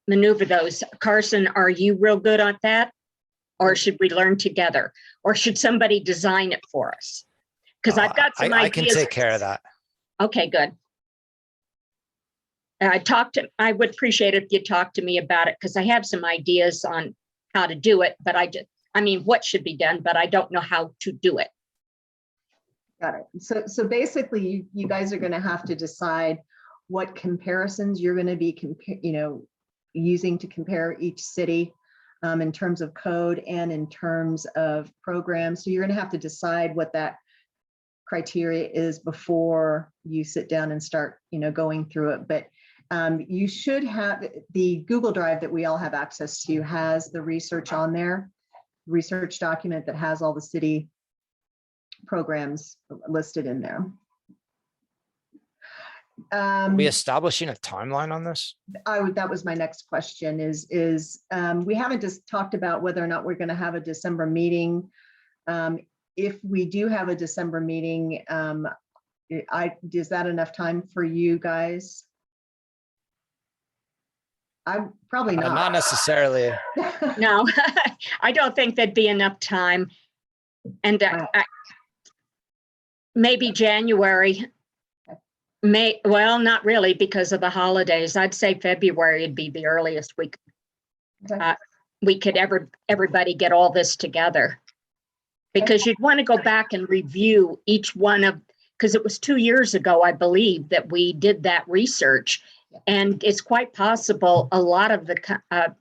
maneuver those. Carson, are you real good at that? Or should we learn together? Or should somebody design it for us? Because I've got some ideas. I can take care of that. Okay, good. I would appreciate it if you talk to me about it, because I have some ideas on how to do it, but I mean, what should be done, but I don't know how to do it. Got it. So basically, you guys are going to have to decide what comparisons you're going to be, using to compare each city in terms of code and in terms of programs. So you're going to have to decide what that criteria is before you sit down and start, going through it. But you should have the Google Drive that we all have access to has the research on there, research document that has all the city programs listed in there. Are we establishing a timeline on this? That was my next question is we haven't just talked about whether or not we're going to have a December meeting. If we do have a December meeting, is that enough time for you guys? I'm probably not. Not necessarily. No, I don't think there'd be enough time. And maybe January, well, not really because of the holidays. I'd say February would be the earliest we could everybody get all this together. Because you'd want to go back and review each one of, because it was 2 years ago, I believe, that we did that research. And it's quite possible a lot of the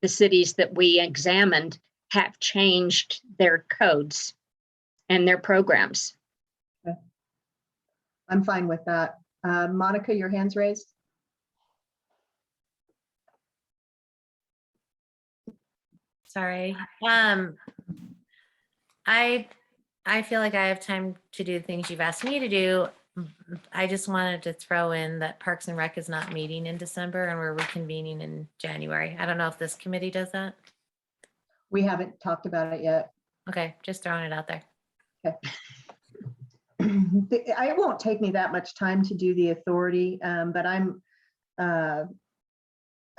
cities that we examined have changed their codes and their programs. Okay. I'm fine with that. Monica, your hand's raised. Sorry. I feel like I have time to do the things you've asked me to do. I just wanted to throw in that Parks and Rec is not meeting in December and we're reconvening in January. I don't know if this committee does that. We haven't talked about it yet. Okay, just throwing it out there. Okay. It won't take me that much time to do the authority, but I'm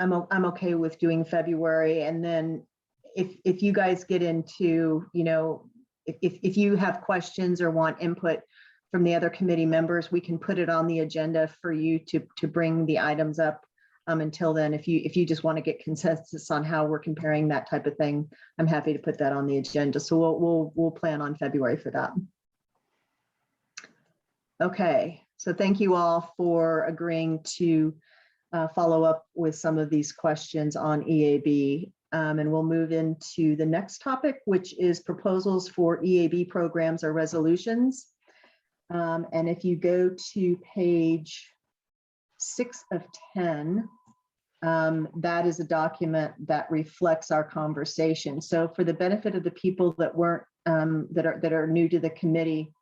okay with doing February. And then if you guys get into, if you have questions or want input from the other committee members, we can put it on the agenda for you to bring the items up. Until then, if you just want to get consensus on how we're comparing that type of thing, I'm happy to put that on the agenda. So we'll plan on February for that. Okay, so thank you all for agreeing to follow up with some of these questions on EAB. And we'll move into the next topic, which is proposals for EAB programs or resolutions. And if you go to page 6 of 10, that is a document that reflects our conversation. So for the benefit of the people that weren't that are new to the committee,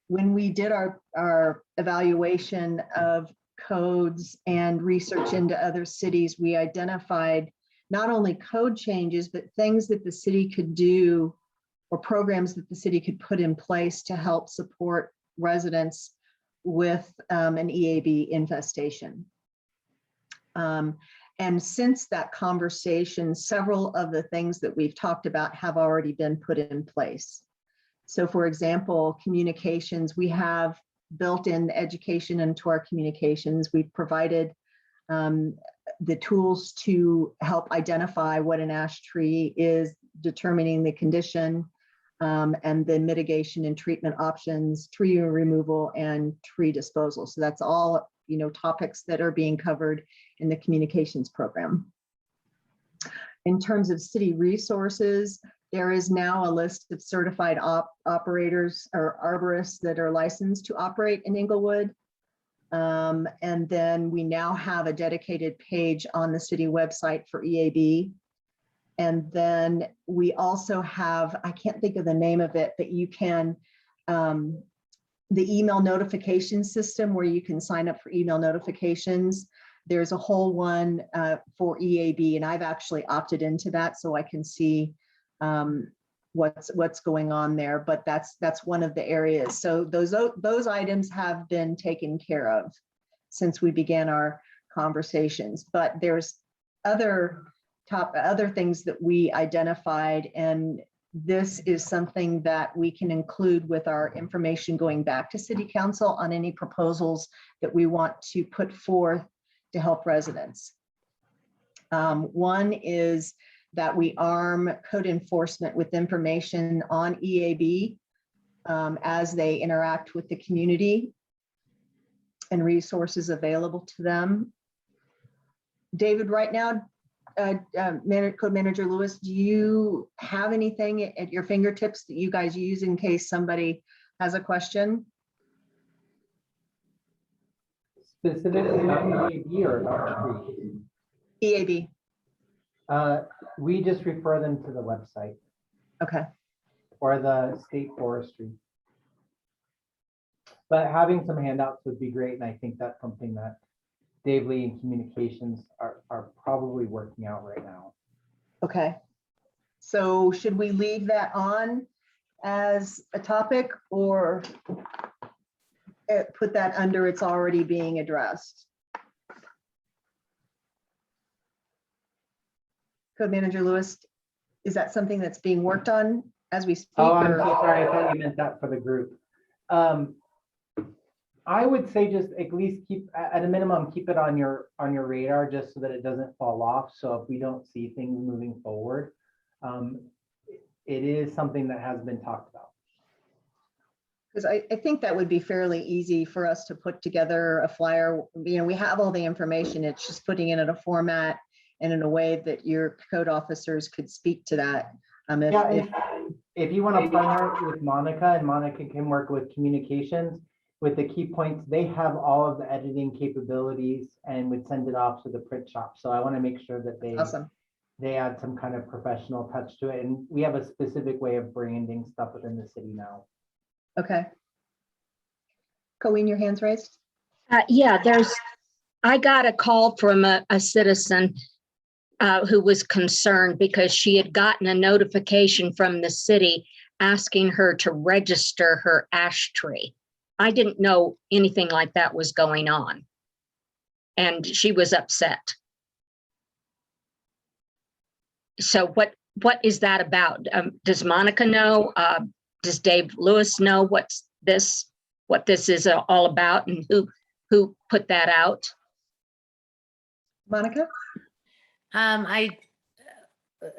when we did our evaluation of codes and research into other cities, we identified not only code changes, but things that the city could do or programs that the city could put in place to help support residents with an EAB infestation. And since that conversation, several of the things that we've talked about have already been put in place. So for example, communications, we have built in education into our communications. We've provided the tools to help identify what an ash tree is, determining the condition, and the mitigation and treatment options, tree removal and tree disposal. So that's all, topics that are being covered in the communications program. In terms of city resources, there is now a list of certified operators or arborists that are licensed to operate in Inglewood. And then we now have a dedicated page on the city website for EAB. And then we also have, I can't think of the name of it, but you can, the email notification system where you can sign up for email notifications. There's a whole one for EAB, and I've actually opted into that so I can see what's going on there. But that's one of the areas. So those items have been taken care of since we began our conversations. But there's other things that we identified, and this is something that we can include with our information going back to City Council on any proposals that we want to put forth to help residents. One is that we arm code enforcement with information on EAB as they interact with the community and resources available to them. David, right now, Code Manager Lewis, do you have anything at your fingertips that you guys use in case somebody has a question? Specifically about EAB or about trees? EAB. We just refer them to the website Okay. or the state forestry. But having some handouts would be great, and I think that's something that Dave Lee and communications are probably working out right now. Okay. So should we leave that on as a topic or put that under it's already being addressed? Code Manager Lewis, is that something that's being worked on as we speak? Oh, I'm or- so sorry. I thought you meant that for the group. I would say just at least keep, at a minimum, keep it on your radar just so that it doesn't fall off. So if we don't see things moving forward, it is something that has been talked about. Because I think that would be fairly easy for us to put together a flyer. We have all the information. It's just putting it in a format and in a way that your code officers could speak to that. If you want to partner with Monica, and Monica can work with communications with the key points, they have all of the editing capabilities and would send it off to the print shop. So I want to make sure that Awesome. they add some kind of professional touch to it. And we have a specific way of branding stuff within the city now. Okay. Colleen, your hand's raised? Yeah, I got a call from a citizen who was concerned because she had gotten a notification from the city asking her to register her ash tree. I didn't know anything like that was going on, and she was upset. So what is that about? Does Monica know? Does Dave Lewis know what this is all about, and who put that out? Monica?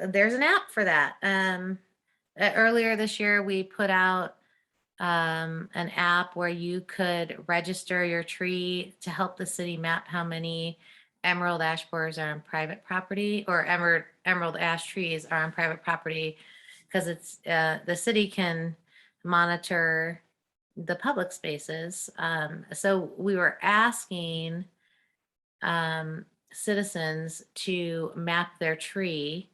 There's an app for that. Earlier this year, we put out an app where you could register your tree to help the city map how many emerald ash borers are on private property, or emerald ash trees are on private property, because it's the city can monitor the public spaces. So we were asking citizens to map their tree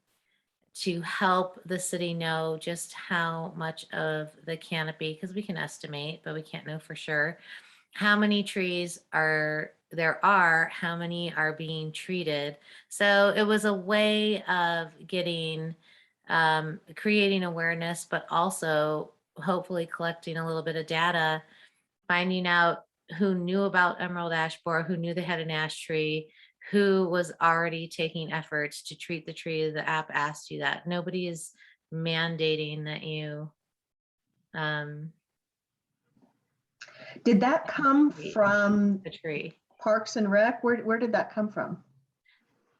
to help the city know just how much of the canopy, because we can estimate, but we can't know for sure, how many trees there are, how many are being treated. So it was a way of getting, creating awareness, but also hopefully collecting a little bit of data, finding out who knew about emerald ash borer, who knew they had an ash tree, who was already taking efforts to treat the tree. The app asked you that. Nobody is mandating that you. Did that come Tree. from The tree. Parks and Rec? Where did that come from?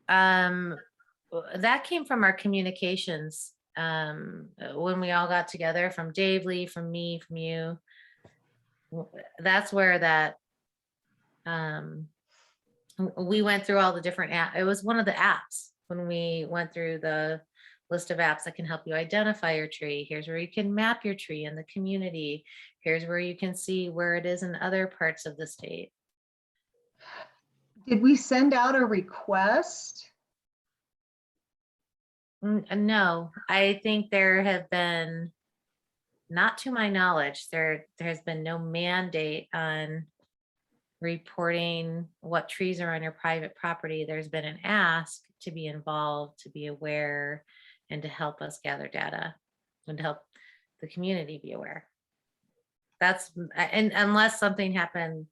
That came from our communications. When we all got together, from Dave Lee, from me, from you. That's where that, we went through all the different apps. It was one of the apps when we went through the list of apps that can help you identify your tree. Here's where you can map your tree in the community. Here's where you can see where it is in other parts of the state. Did we send out a request? No, I think there have been, not to my knowledge, there's been no mandate on reporting what trees are on your private property. There's been an ask to be involved, to be aware, and to help us gather data and to help the community be aware. That's, and unless something happened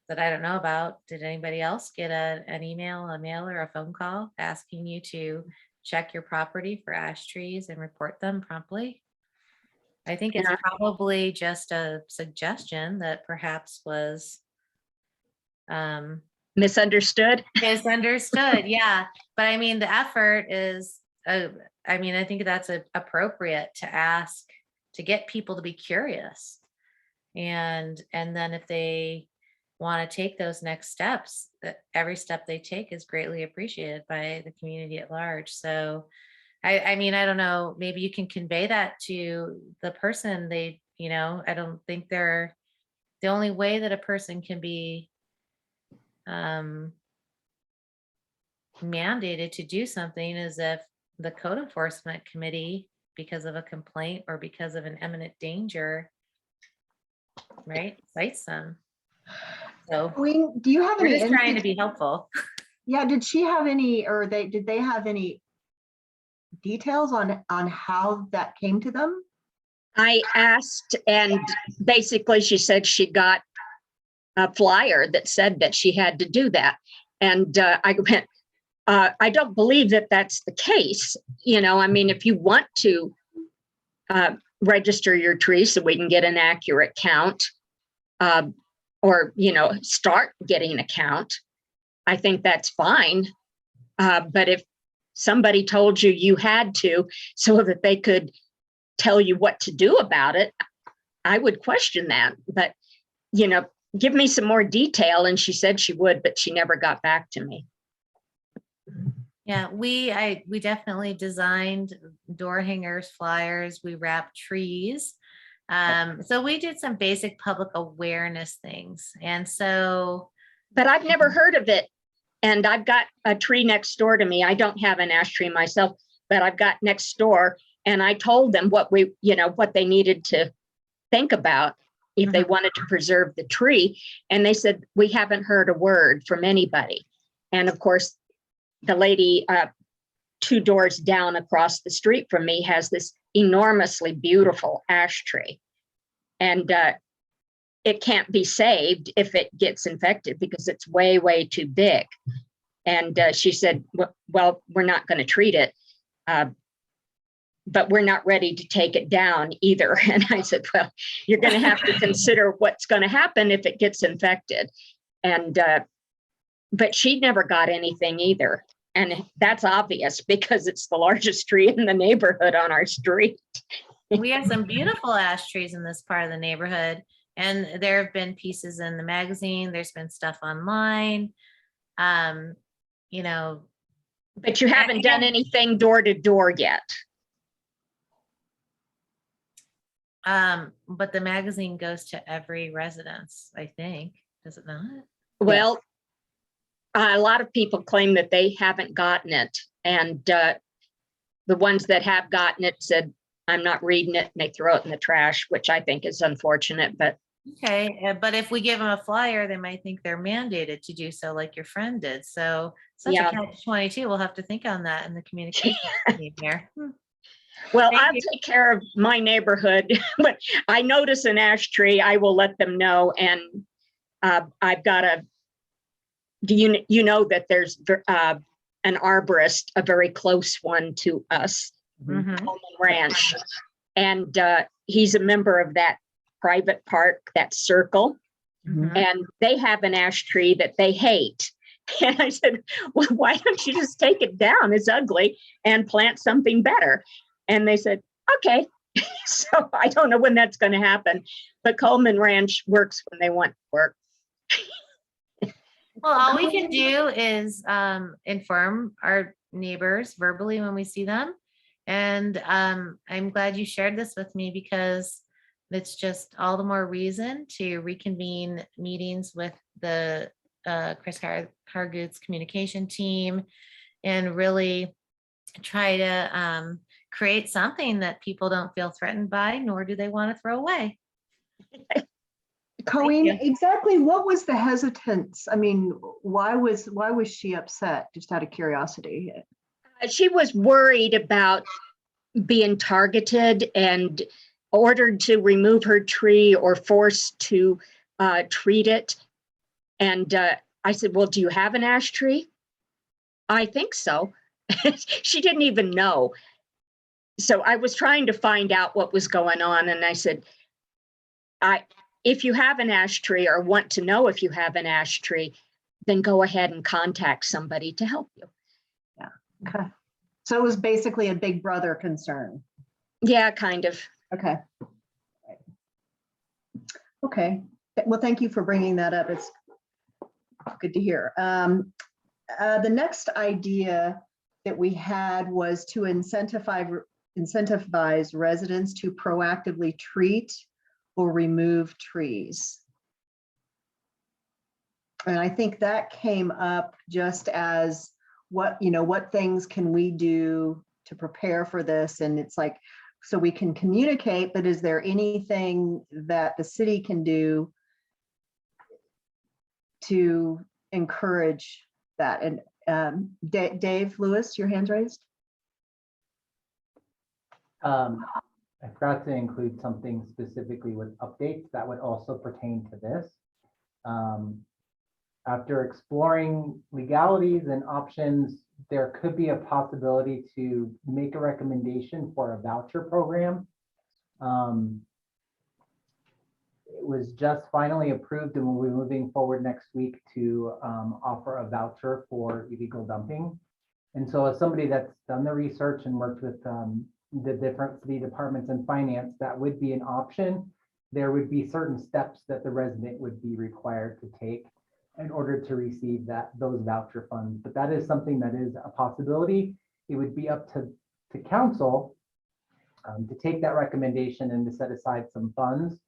that I don't know about, did anybody else get an email, a mail, or a phone call asking you to check your property for ash trees and report them promptly? I think it's probably just a suggestion that perhaps was Misunderstood. misunderstood. Yeah, but I mean, the effort is, I mean, I think that's appropriate to ask, to get people to be curious. And then if they want to take those next steps, that every step they take is greatly appreciated by the community at large. So I mean, I don't know, maybe you can convey that to the person. They, I don't think the only way that a person can be mandated to do something is if the code enforcement committee, because of a complaint or because of an imminent danger, right, cites them. So Do you have we're any just trying to insight- be helpful. Yeah, did she have any, or did they have any details on how that came to them? I asked, and basically she said she got a flyer that said that she had to do that. And I went, I don't believe that that's the case. I mean, if you want to register your tree so we can get an accurate count, or, start getting a count, I think that's fine. But if somebody told you you had to, so that they could tell you what to do about it, I would question that. But, give me some more detail. And she said she would, but she never got back to me. Yeah, we definitely designed door hangers, flyers, we wrapped trees. So we did some basic public awareness things. And so, but I've never heard of it. And I've got a tree next door to me. I don't have an ash tree myself, but I've got next door. And I told them what what they needed to think about if they wanted to preserve the tree. And they said, we haven't heard a word from anybody. And of course, the lady 2 doors down across the street from me has this enormously beautiful ash tree. And it can't be saved if it gets infected because it's way, way too big. And she said, well, we're not going to treat it, but we're not ready to take it down either. And I said, well, you're going to have to consider what's going to happen if it gets infected. And but she never got anything either. And that's obvious because it's the largest tree in the neighborhood on our street. we have some beautiful ash trees in this part of the neighborhood. And there have been pieces in the magazine. There's been stuff online. But you haven't done anything door to door yet. But the magazine goes to every residence, I think. Does it not? Well, a lot of people claim that they haven't gotten it. And the ones that have gotten it said, I'm not reading it, and they throw it in the trash, which I think is unfortunate. But okay, but if we give them a flyer, they might think they're mandated to do so, like your friend did. So such a catch-22. We'll have to think on that in the communication team here. Well, I'll take care of my neighborhood. When I notice an ash tree, I will let them know. And I've got that there's an arborist, a very close one to us, Coleman Ranch, and he's a member of that private park, that circle, Mhm. and they have an ash tree that they hate. And I said, well, why don't you just take it down? It's ugly and plant something better. And they said, okay. So I don't know when that's going to happen, but Coleman Ranch works when they want to work. Well, all we can do is inform our neighbors verbally when we see them. And I'm glad you shared this with me because it's just all the more reason to reconvene meetings with the Chris Cargood's communication team and really try to create something that people don't feel threatened by, nor do they want to throw away. Colleen, you. exactly what was the hesitance? I mean, why was she upset? Just out of curiosity. She was worried about being targeted and ordered to remove her tree or forced to treat it. And I said, well, do you have an ash tree? I think so. She didn't even know. So I was trying to find out what was going on. And I said, if you have an ash tree or want to know if you have an ash tree, then go ahead and contact somebody to help you. Okay. So it was basically a big brother concern. Yeah, kind of. Okay. Okay. Well, thank you for bringing that up. It's good to hear. The next idea that we had was to incentivize residents to proactively treat or remove trees. And I think that came up just as what things can we do to prepare for this? And it's like, so we can communicate, but is there anything that the city can do to encourage that? And Dave Lewis, your hand's raised. I forgot to include something specifically with updates that would also pertain to this. After exploring legalities and options, there could be a possibility to make a recommendation for a voucher program. It was just finally approved and we'll be moving forward next week to offer a voucher for illegal dumping. And so as somebody that's done the research and worked with the different city departments and finance, that would be an option. There would be certain steps that the resident would be required to take in order to receive those voucher funds. But that is something that is a possibility. It would be up to council to take that recommendation and to set aside some funds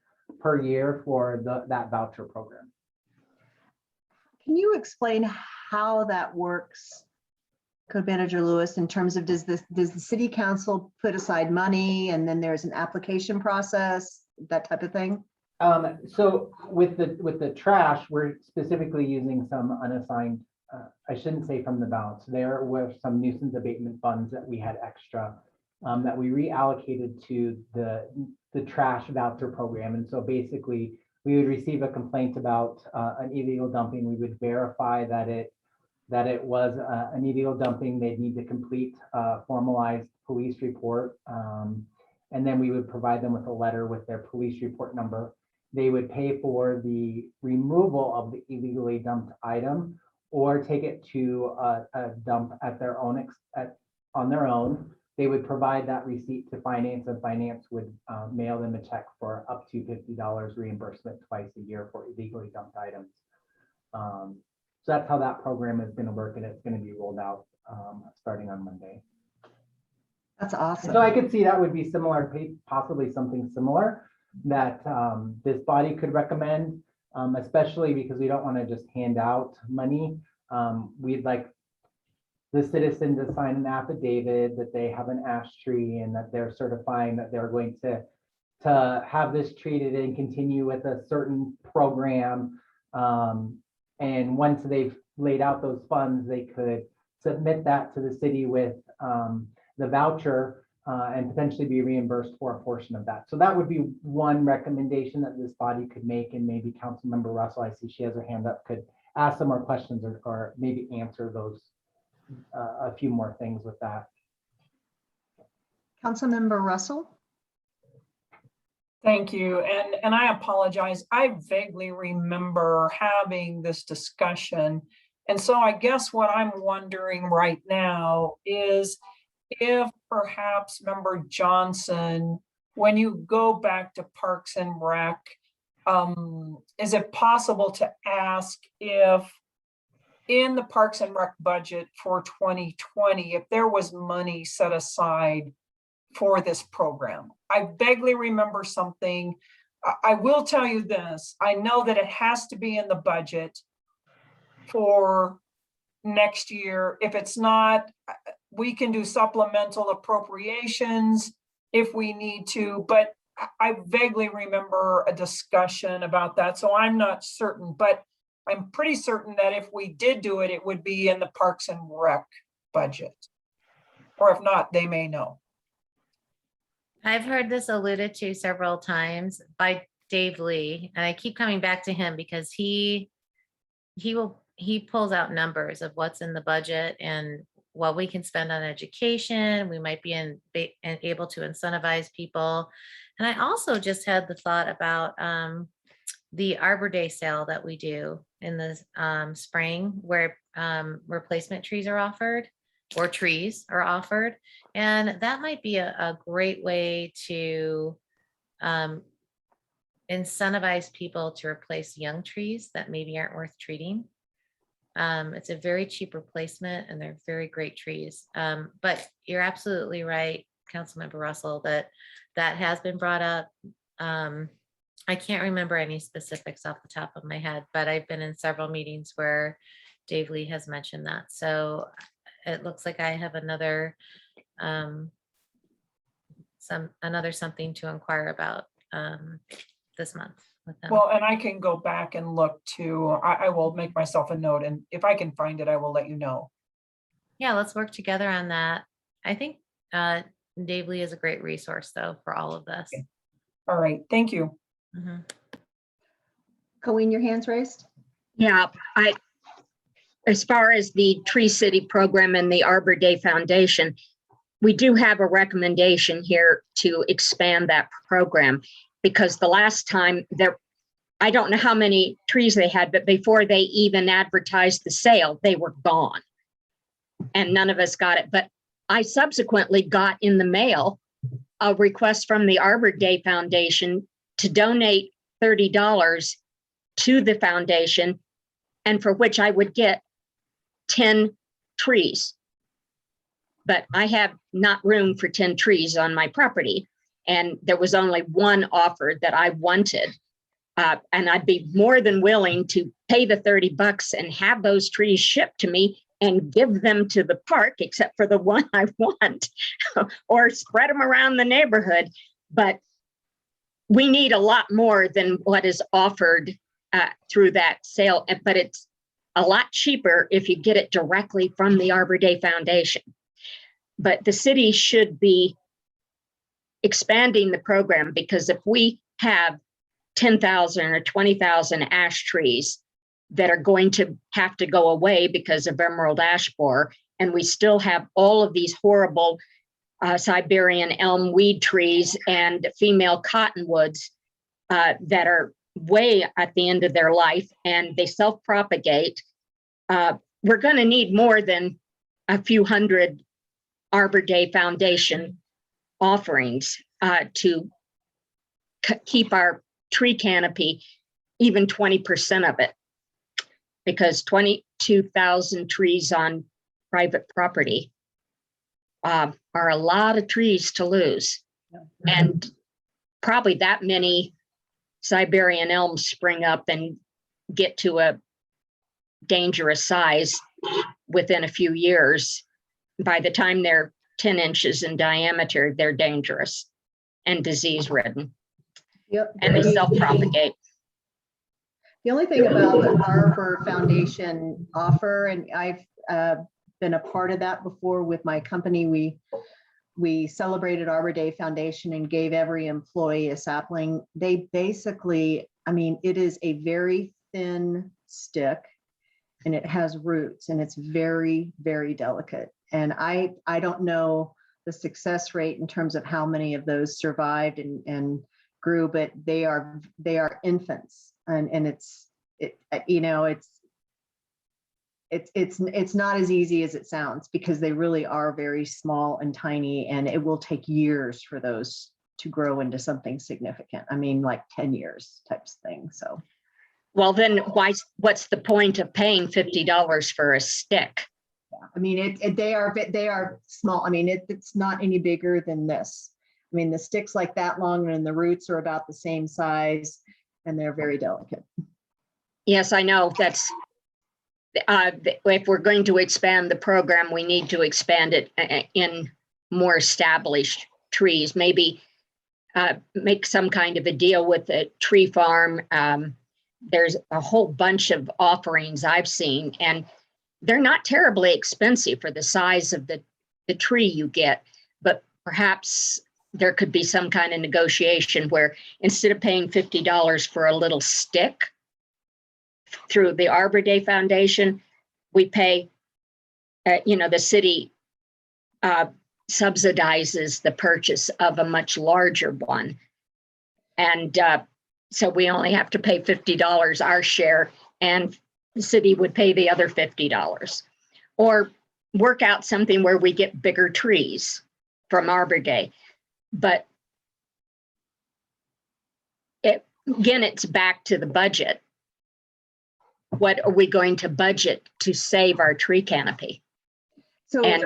per year for that voucher program. Can you explain how that works, Code Manager Lewis, in terms of does the city council put aside money and then there's an application process, that type of thing? So with the trash, we're specifically using some unassigned, I shouldn't say from the balance. There were some nuisance abatement funds that we had extra that we reallocated to the trash voucher program. And so basically we would receive a complaint about an illegal dumping. We would verify that it was an illegal dumping. They'd need to complete a formalized police report. And then we would provide them with a letter with their police report number. They would pay for the removal of the illegally dumped item or take it to a dump at their own on their own. They would provide that receipt to finance, and finance would mail them a check for up to $50 reimbursement twice a year for illegally dumped items. So that's how that program is going to work, and it's going to be rolled out starting on Monday. That's awesome. So I could see that would be similar, possibly something similar that this body could recommend, especially because we don't want to just hand out money. We'd like the citizen to sign an affidavit that they have an ash tree and that they're certifying that they're going to have this treated and continue with a certain program. And once they've laid out those funds, they could submit that to the city with the voucher and potentially be reimbursed for a portion of that. So that would be one recommendation that this body could make, and maybe Councilmember Russell, I see she has her hand up, could ask some more questions or maybe answer those a few more things with that. Councilmember Russell? Thank you. And I apologize. I vaguely remember having this discussion. And so I guess what I'm wondering right now is if perhaps Member Johnson, when you go back to Parks and Rec, is it possible to ask if in the Parks and Rec budget for 2020, if there was money set aside for this program? I vaguely remember something. I will tell you this. I know that it has to be in the budget for next year. If it's not, we can do supplemental appropriations if we need to, but I vaguely remember a discussion about that. So I'm not certain, but I'm pretty certain that if we did do it, it would be in the Parks and Rec budget. Or if not, they may know. I've heard this alluded to several times by Dave Lee, and I keep coming back to him because he pulls out numbers of what's in the budget and what we can spend on education. We might be able to incentivize people. And I also just had the thought about the Arbor Day sale that we do in the spring, where replacement trees are offered, or trees are offered. And that might be a great way to incentivize people to replace young trees that maybe aren't worth treating. It's a very cheap replacement and they're very great trees. But you're absolutely right, Councilmember Russell, that has been brought up. I can't remember any specifics off the top of my head, but I've been in several meetings where Dave Lee has mentioned that. So it looks like I have another something to inquire about this month with them. Well, and I can go back and look too. I will make myself a note, and if I can find it, I will let you know. Yeah, let's work together on that. I think Dave Lee is a great resource though for all of this. Okay. All right, thank you. Mhm. Colleen, your hand's raised? Yeah, as far as the Tree City program and the Arbor Day Foundation, we do have a recommendation here to expand that program, because the last time I don't know how many trees they had, but before they even advertised the sale, they were gone. And none of us got it. But I subsequently got in the mail a request from the Arbor Day Foundation to donate $30 to the foundation, and for which I would get 10 trees. But I have not room for 10 trees on my property. And there was only one offer that I wanted. And I'd be more than willing to pay the $30 and have those trees shipped to me and give them to the park, except for the one I want, or spread them around the neighborhood. But we need a lot more than what is offered through that sale, but it's a lot cheaper if you get it directly from the Arbor Day Foundation. But the city should be expanding the program, because if we have 10,000 or 20,000 ash trees that are going to have to go away because of emerald ash borer, and we still have all of these horrible Siberian elm weed trees and female cottonwoods that are way at the end of their life and they self-propagate, we're going to need more than a few hundred Arbor Day Foundation offerings to keep our tree canopy even 20% of it, because 22,000 trees on private property are a lot of trees to lose. And probably that many Siberian elms spring up and get to a dangerous size within a few years. By the time they're 10 inches in diameter, they're dangerous and disease-ridden. Yep. And they self-propagate. The only thing about the Arbor Foundation offer, and I've been a part of that before with my company, we celebrated Arbor Day Foundation and gave every employee a sapling. They basically, I mean, it is a very thin stick and it has roots and it's very, very delicate. And I don't know the success rate in terms of how many of those survived and grew, but they are infants, and it's not as easy as it sounds, because they really are very small and tiny, and it will take years for those to grow into something significant. I mean, like 10 years types thing. So, Well, then what's the point of paying $50 for a stick? I mean, they are small. I mean, it's not any bigger than this. I mean, the stick's like that long, and the roots are about the same size, and they're very delicate. Yes, I know. That's if we're going to expand the program, we need to expand it in more established trees. Maybe make some kind of a deal with a tree farm. There's a whole bunch of offerings I've seen, and they're not terribly expensive for the size of the tree you get, but perhaps there could be some kind of negotiation where instead of paying $50 for a little stick through the Arbor Day Foundation, we pay, the city subsidizes the purchase of a much larger one. And so we only have to pay $50 our share, and the city would pay the other $50. Or work out something where we get bigger trees from Arbor Day. But again, it's back to the budget. What are we going to budget to save our tree canopy? So And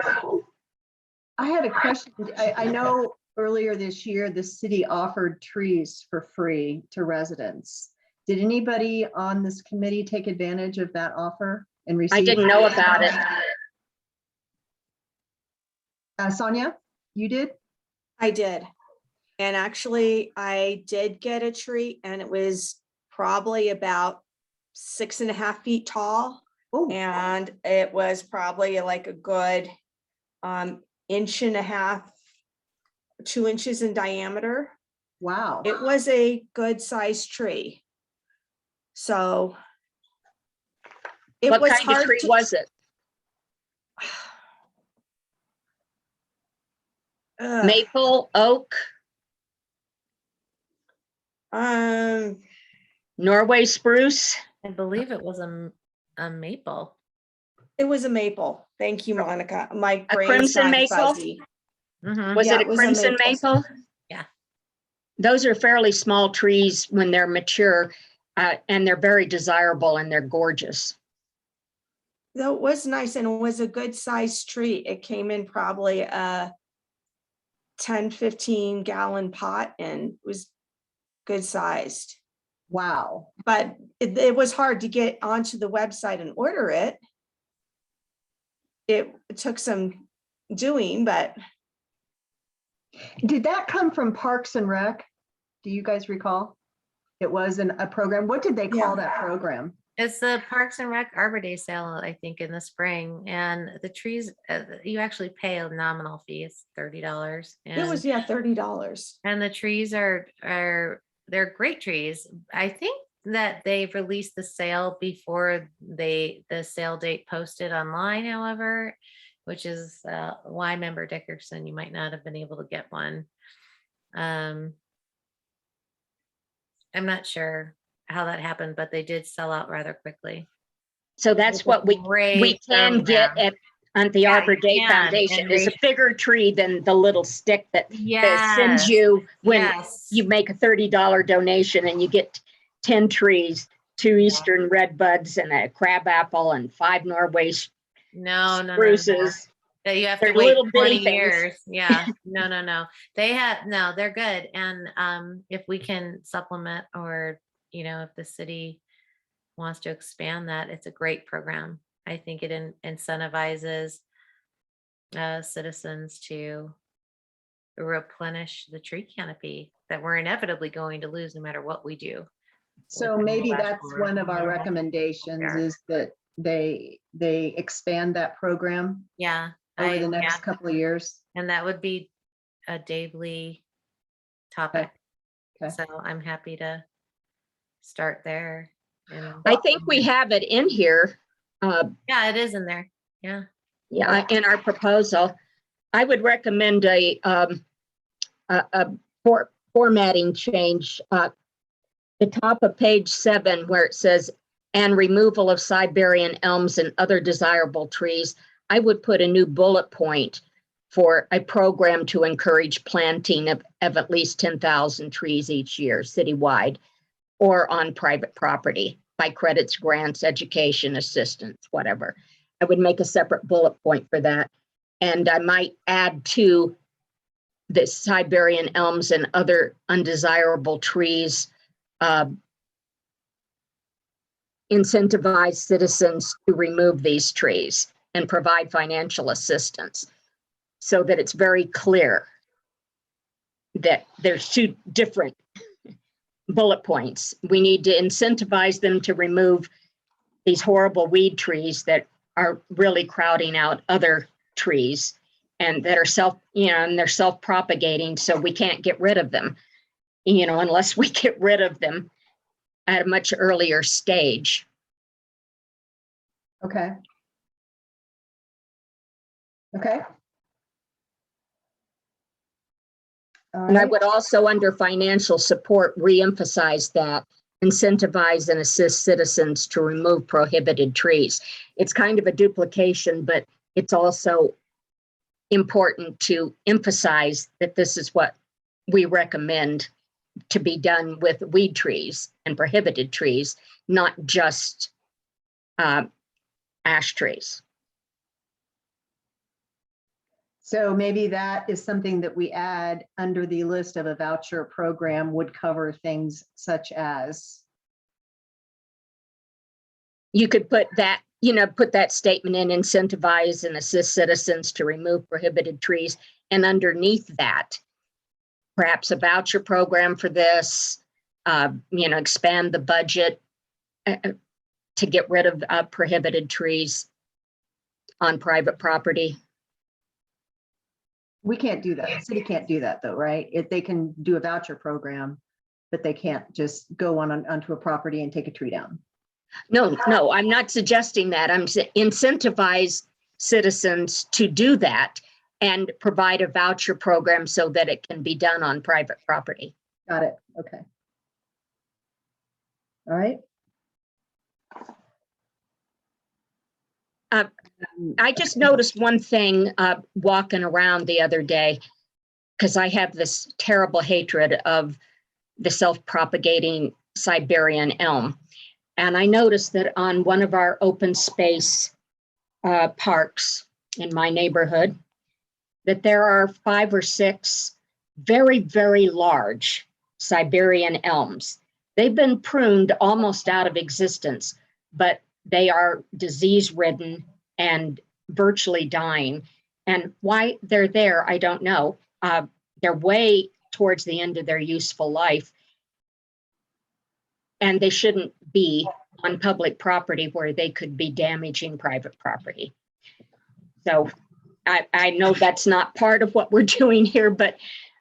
I had a question. I know earlier this year, the city offered trees for free to residents. Did anybody on this committee take advantage of that offer and receive? I didn't know about it. Sonia, you did? I did. And actually, I did get a tree, and it was probably about 6.5 feet tall. Oh, And it was probably like a good 1.5 inches, 2 inches in diameter. wow. It was a good sized tree. So it What was kind of hard tree to- was it? Maple, oak, Norway spruce? I believe it was a maple. it was a maple. Thank you, Monica. My A brain's crimson gone maple? fuzzy. Mhm. Was Yeah, it it a was a crimson maple. maple? Yeah. Those are fairly small trees when they're mature, and they're very desirable and they're gorgeous. Though it was nice, and it was a good sized tree. It came in probably a 10, 15 gallon pot and was good sized. Wow. But it was hard to get onto the website and order it. It took some doing, but Did that come from Parks and Rec? Do you guys recall? It was a program. What did they call that program? It's the Parks and Rec Arbor Day sale, I think, in the spring. And the trees, you actually pay a nominal fee. It's $30. it was, yeah, $30. And the trees they're great trees. I think that they've released the sale before the sale date posted online, however, which is why member Dickerson, you might not have been able to get one. I'm not sure how that happened, but they did sell out rather quickly. So that's It's a what we great can get program. on the Yeah, Arbor you Day can, Foundation. and Is a they- bigger tree than the little stick that sends Yes, you when yes. you make a $30 donation and you get 10 trees, 2 Yeah. Eastern red buds and a crabapple and 5 Norway No. spruces. That you have They're to wait little bitty 20 things. years. Yeah, no. They're good. And if we can supplement, or if the city wants to expand that, it's a great program. I think it incentivizes citizens to replenish the tree canopy that we're inevitably going to lose no matter what we do. So maybe that's one of our recommendations, is that they expand that program Yeah. over the next couple of years. And that would be a daily topic. Okay. So I'm happy to start there. I think we have it in here. Yeah, it is in there. Yeah. Yeah, in our proposal. I would recommend a formatting change. The top of page 7 where it says, and removal of Siberian elms and other desirable trees, I would put a new bullet point for a program to encourage planting of at least 10,000 trees each year citywide or on private property by credits, grants, education, assistance, whatever. I would make a separate bullet point for that. And I might add to the Siberian elms and other undesirable trees, incentivize citizens to remove these trees and provide financial assistance so that it's very clear that there's 2 different bullet points. We need to incentivize them to remove these horrible weed trees that are really crowding out other trees and that are and they're self-propagating, so we can't get rid of them, unless we get rid of them at a much earlier stage. Okay. Okay. All And I right. would also, under financial support, reemphasize that incentivize and assist citizens to remove prohibited trees. It's kind of a duplication, but it's also important to emphasize that this is what we recommend to be done with weed trees and prohibited trees, not just ash trees. So maybe that is something that we add under the list of a voucher program would cover things such as. You could put that, put that statement in, incentivize and assist citizens to remove prohibited trees. And underneath that, perhaps a voucher program for this, expand the budget to get rid of prohibited trees on private property. We can't do that. The city can't do that though, right? If they can do a voucher program, but they can't just go onto a property and take a tree down. No, I'm not suggesting that. I'm saying incentivize citizens to do that and provide a voucher program so that it can be done on private property. Got it. Okay. All right. I just noticed one thing walking around the other day, because I have this terrible hatred of the self-propagating Siberian elm. And I noticed that on one of our open space parks in my neighborhood, that there are 5 or 6 very, very large Siberian elms. They've been pruned almost out of existence, but they are disease-ridden and virtually dying. And why they're there, I don't know. They're way towards the end of their useful life. And they shouldn't be on public property where they could be damaging private property. So I know that's not part of what we're doing here, but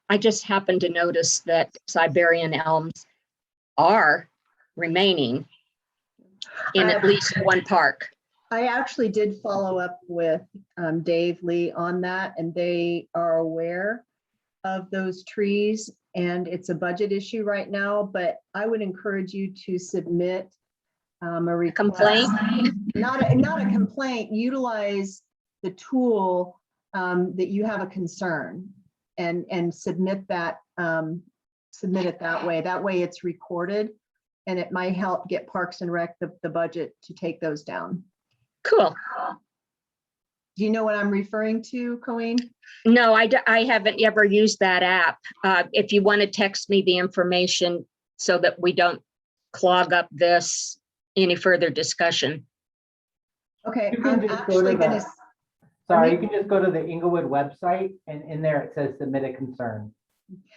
I just happened to notice that Siberian elms are remaining in at least one park. I actually did follow up with Dave Lee on that, and they are aware of those trees, and it's a budget issue right now, but I would encourage you to submit a request. Complaint? Not a complaint, utilize the tool that you have a concern and submit that, submit it that way. That way it's recorded, and it might help get Parks and Rec the budget to take those down. Cool. Do you know what I'm referring to, Colleen? No, I haven't ever used that app. If you want to text me the information so that we don't clog up any further discussion. Okay, You can I'm just go to actually gonna. Sorry, you can just go to the Inglewood website and in there it says submit a concern.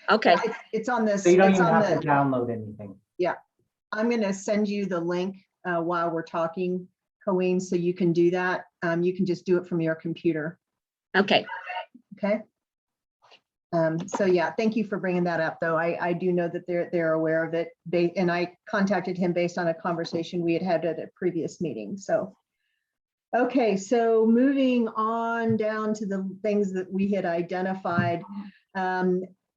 Okay. It's on this. So you don't It's even on have to the. download anything. I'm gonna send you the link while we're talking, Colleen, so you can do that. You can just do it from your computer. Okay. Okay. So yeah, thank you for bringing that up, though. I do know that they're aware of it. And I contacted him based on a conversation we had at a previous meeting. So, okay, so moving on down to the things that we had identified.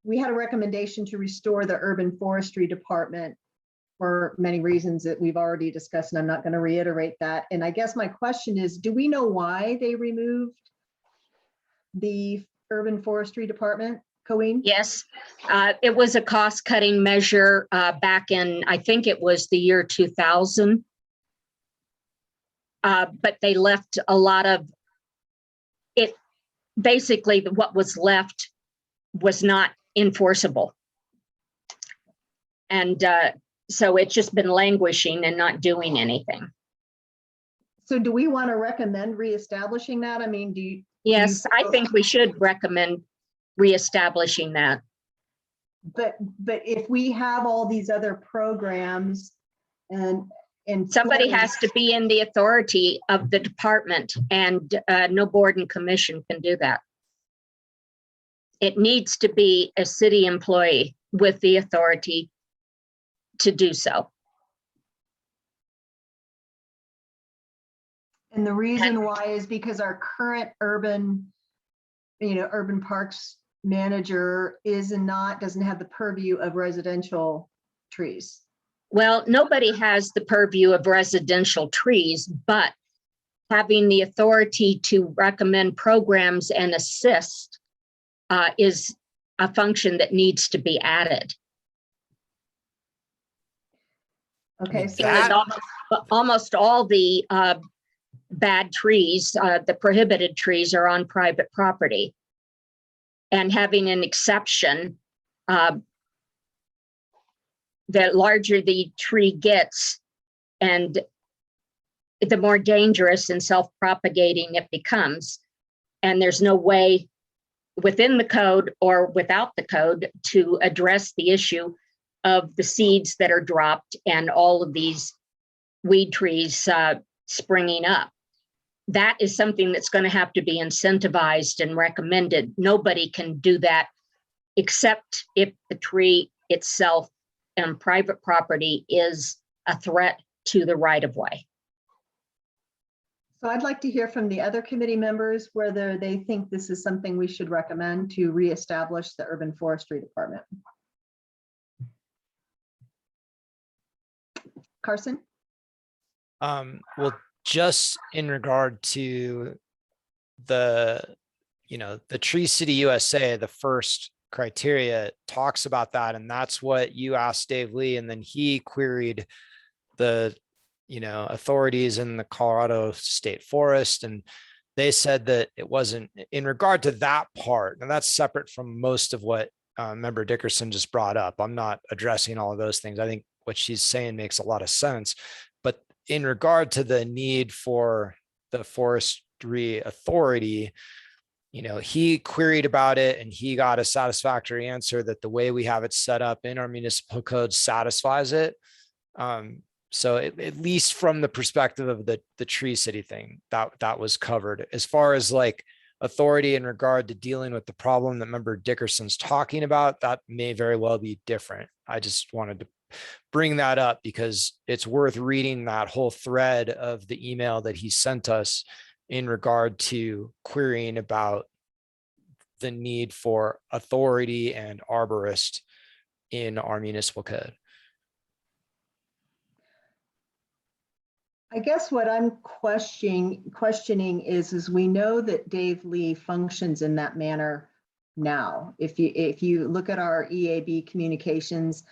we had a recommendation to restore the urban forestry department for many reasons that we've already discussed, and I'm not going to reiterate that. And I guess my question is, do we know why they removed the urban forestry department, Colleen? Yes, it was a cost-cutting measure back in, I think it was the year 2000. But they left a lot of it. Basically, what was left was not enforceable. And so it's just been languishing and not doing anything. So do we want to recommend reestablishing that? I mean, do you? Yes, I think we should recommend reestablishing that. But if we have all these other programs and Somebody has to be in the authority of the department, and no board and commission can do that. It needs to be a city employee with the authority to do so. And the reason why is because our current urban parks manager doesn't have the purview of residential trees. Well, nobody has the purview of residential trees, but having the authority to recommend programs and assist is a function that needs to be added. Okay, so Almost all the bad trees, the prohibited trees, are on private property. And having an exception, the larger the tree gets and the more dangerous and self-propagating it becomes. And there's no way within the code or without the code to address the issue of the seeds that are dropped and all of these weed trees springing up. That is something that's going to have to be incentivized and recommended. Nobody can do that except if the tree itself and private property is a threat to the right-of-way. So I'd like to hear from the other committee members whether they think this is something we should recommend to reestablish the urban forestry department. Carson? Well, just in regard to the Tree City USA, the first criteria talks about that, and that's what you asked Dave Lee, and then he queried the authorities in the Colorado State Forest, and they said that it wasn't in regard to that part, and that's separate from most of what member Dickerson just brought up. I'm not addressing all of those things. I think what she's saying makes a lot of sense, but in regard to the need for the forestry authority, he queried about it and he got a satisfactory answer that the way we have it set up in our municipal code satisfies it. So at least from the perspective of the Tree City thing, that was covered. As far as like authority in regard to dealing with the problem that member Dickerson's talking about, that may very well be different. I just wanted to bring that up because it's worth reading that whole thread of the email that he sent us in regard to querying about the need for authority and arborist in our municipal code. I guess what I'm questioning is we know that Dave Lee functions in that manner now. If you look at our EAB communications,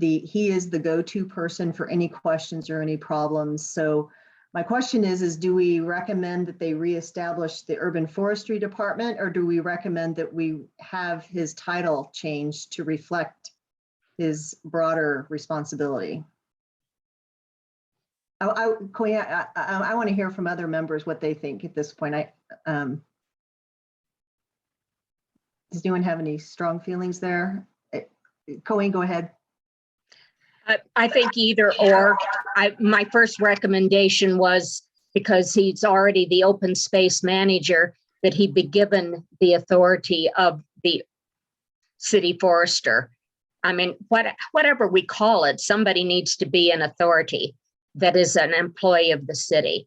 he is the go-to person for any questions or any problems. So my question is do we recommend that they reestablish the urban forestry department, or do we recommend that we have his title changed to reflect his broader responsibility? I want to hear from other members what they think at this point. Does anyone have any strong feelings there? Colleen, go ahead. I think either or. My first recommendation was, because he's already the open space manager, that he be given the authority of the city forester. I mean, whatever we call it, somebody needs to be an authority that is an employee of the city.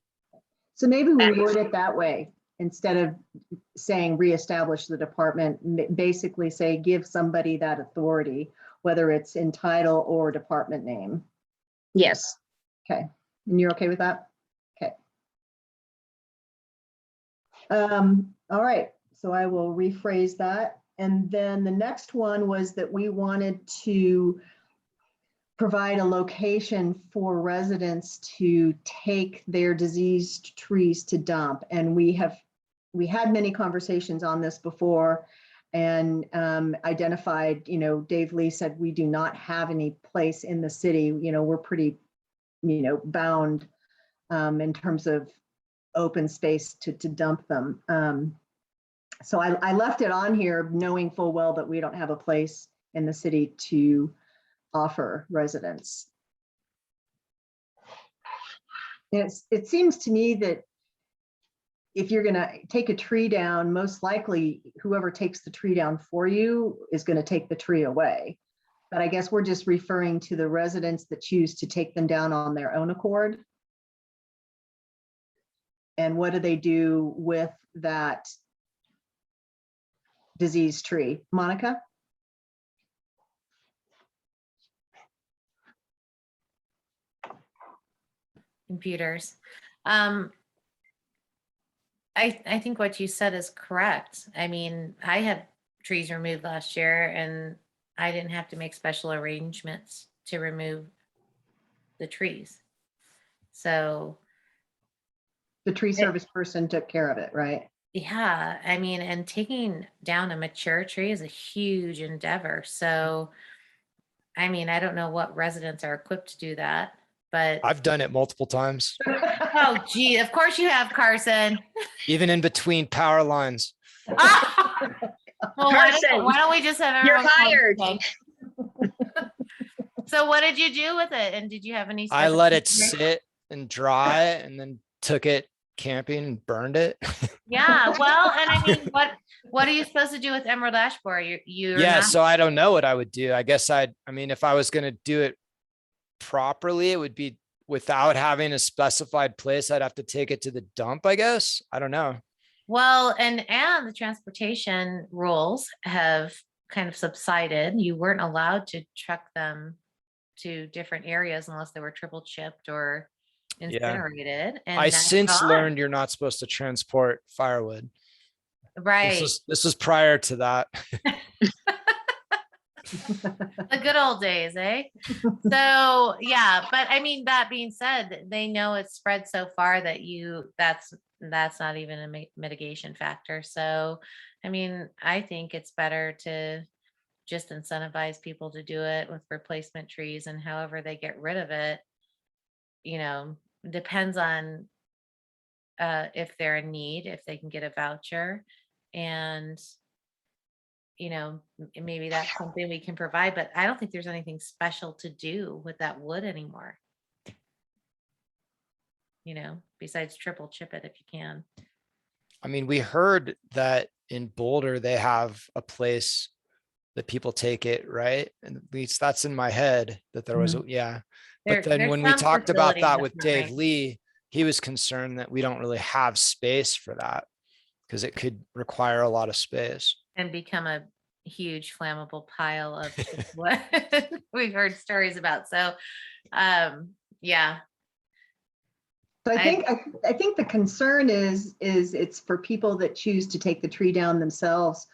So maybe we word it that way. instead of saying reestablish the department, basically say give somebody that authority, whether it's in title or department name. Yes. Okay, and you're okay with that? Okay. All right, so I will rephrase that. And then the next one was that we wanted to provide a location for residents to take their diseased trees to dump. And we had many conversations on this before and identified, Dave Lee said we do not have any place in the city. We're pretty, bound in terms of open space to dump them. So I left it on here knowing full well that we don't have a place in the city to offer residents. It seems to me that if you're going to take a tree down, most likely whoever takes the tree down for you is going to take the tree away. But I guess we're just referring to the residents that choose to take them down on their own accord. And what do they do with that diseased tree? Monica? Computers. I think what you said is correct. I mean, I had trees removed last year and I didn't have to make special arrangements to remove the trees. So The tree service person took care of it, right? yeah, I mean, and taking down a mature tree is a huge endeavor. So, I mean, I don't know what residents are equipped to do that, but I've done it multiple times, oh, gee, of course you have, Carson. even in between power lines. Well, Carson, why don't we just have you're everyone call hired. today? So what did you do with it? And did you have any? I special let it consideration? sit and dry and then took it camping and burned it. Yeah, well, and I mean, what are you supposed to do with emerald ash borer? You're Yeah, not, so I don't know what I would do. I guess I mean, if I was going to do it properly, it would be without having a specified place. I'd have to take it to the dump, I guess. I don't know. well, and the transportation rules have kind of subsided. You weren't allowed to truck them to different areas unless they were triple chipped or incinerated. And I that's since gone. learned you're not supposed to transport firewood. Right. This was prior to that. The good old days, eh? So yeah, but I mean, that being said, they know it's spread so far that that's not even a mitigation factor. So, I mean, I think it's better to just incentivize people to do it with replacement trees, and however they get rid of it, depends on if they're in need, if they can get a voucher, and maybe that's something we can provide, but I don't think there's anything special to do with that wood anymore. Besides triple chip it if you can. I mean, we heard that in Boulder, they have a place that people take it, right? And at least that's in my head that there was, yeah. But then There's when we some talked about facilities that that with we're Dave trying- Lee, he was concerned that we don't really have space for that because it could require a lot of space. and become a huge flammable pile of what we've heard stories about. So, yeah. So I think the concern is it's for people that choose to take the tree down themselves.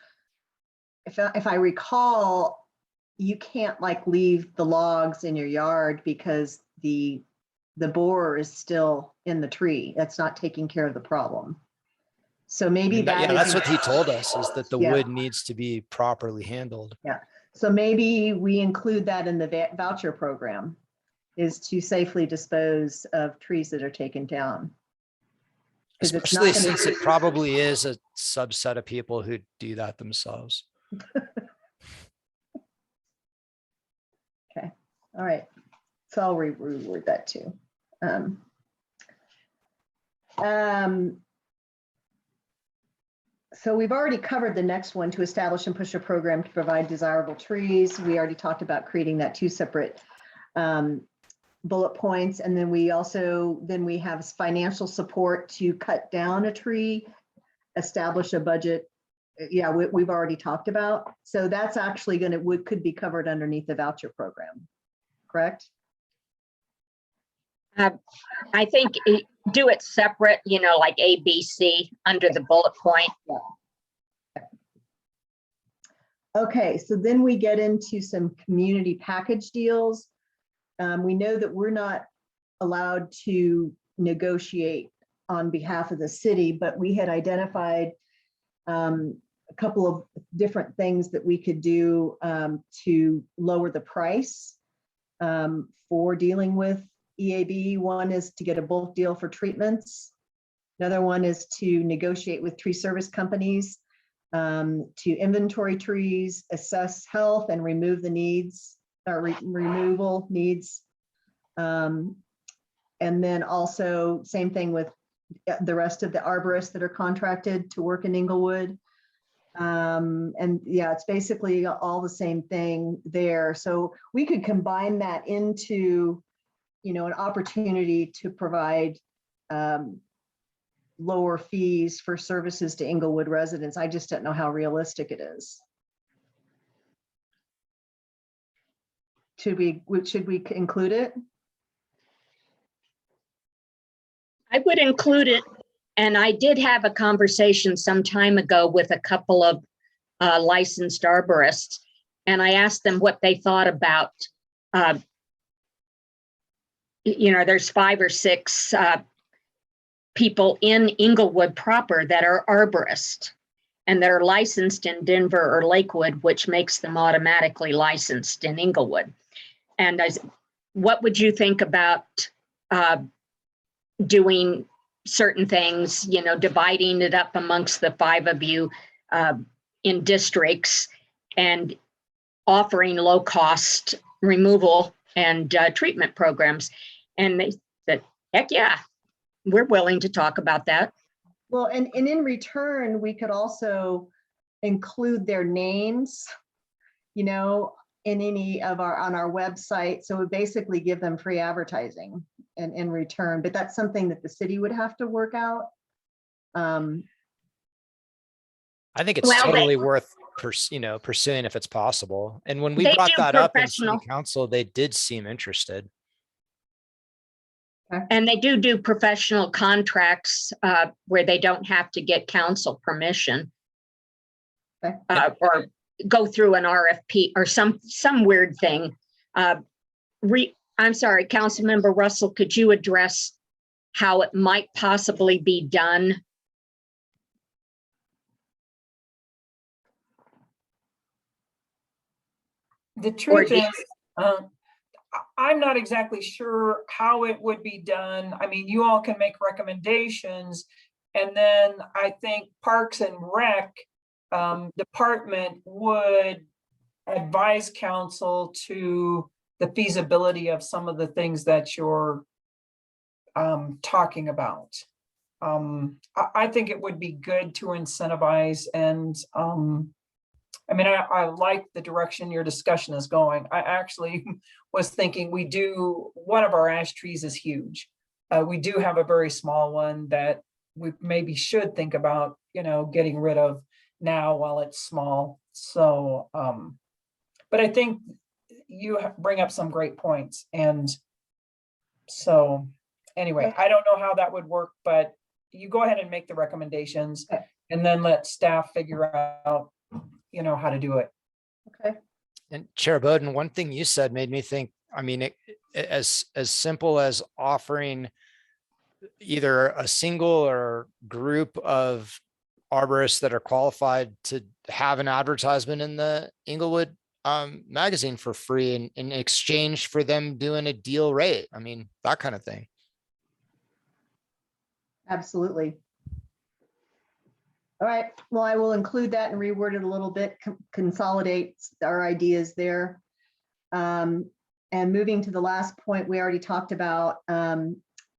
If I recall, you can't like leave the logs in your yard because the borer is still in the tree. That's not taking care of the problem. So maybe That's what he told us, is that the Yeah. wood needs to be properly handled. Yeah. So maybe we include that in the voucher program, is to safely dispose of trees that are taken down. 'Cause it's not Especially gonna since it probably is a subset of people who do that themselves. Okay, all right. So I'll reword that too. So we've already covered the next one, to establish and push a program to provide desirable trees. We already talked about creating that 2 separate bullet points. And then we have financial support to cut down a tree establish a budget. Yeah, we've already talked about. So that's actually could be covered underneath the voucher program, correct? I think do it separate, like A, B, C under the bullet point. Okay, so then we get into some community package deals. We know that we're not allowed to negotiate on behalf of the city, but we had identified a couple of different things that we could do to lower the price for dealing with EAB. One is to get a bulk deal for treatments. Another one is to negotiate with tree service companies to inventory trees, assess health, and remove the needs or removal needs. And then also same thing with the rest of the arborists that are contracted to work in Inglewood. And yeah, it's basically all the same thing there. So we could combine that into, an opportunity to provide lower fees for services to Inglewood residents. I just don't know how realistic it is. Should we include it? I would include it. And I did have a conversation some time ago with a couple of licensed arborists, and I asked them what they thought about, there's 5 or 6 people in Inglewood proper that are arborists, and they're licensed in Denver or Lakewood, which makes them automatically licensed in Inglewood. And I said, what would you think about doing certain things, dividing it up amongst the 5 of you in districts and offering low cost removal and treatment programs? And they said, heck yeah, we're willing to talk about that. Well, and in return, we could also include their names, in any of on our website. So we basically give them free advertising in return, but that's something that the city would have to work out. I think it's Well, totally worth pursuing if it's possible. And when we They brought do that up in city professional- council, they did seem interested. And they do professional contracts where they don't have to get council permission Okay. or go through an RFP or some weird thing. I'm sorry, Councilmember Russell, could you address how it might possibly be done? The truth do you- is, I'm not exactly sure how it would be done. I mean, you all can make recommendations. And then I think Parks and Rec department would advise council to the feasibility of some of the things that you're talking about. I think it would be good to incentivize and I like the direction your discussion is going. I actually was thinking one of our ash trees is huge. We do have a very small one that we maybe should think about, getting rid of now while it's small. So, but I think you bring up some great points. And so anyway, I don't know how that would work, but you go ahead and make the recommendations and then let staff figure out how to do it. Okay. And Chair Bowden, one thing you said made me think, as simple as offering either a single or group of arborists that are qualified to have an advertisement in the Inglewood magazine for free in exchange for them doing a deal rate. That kind of thing. Absolutely. All right, well, I will include that and reword it a little bit, consolidate our ideas there. And moving to the last point, we already talked about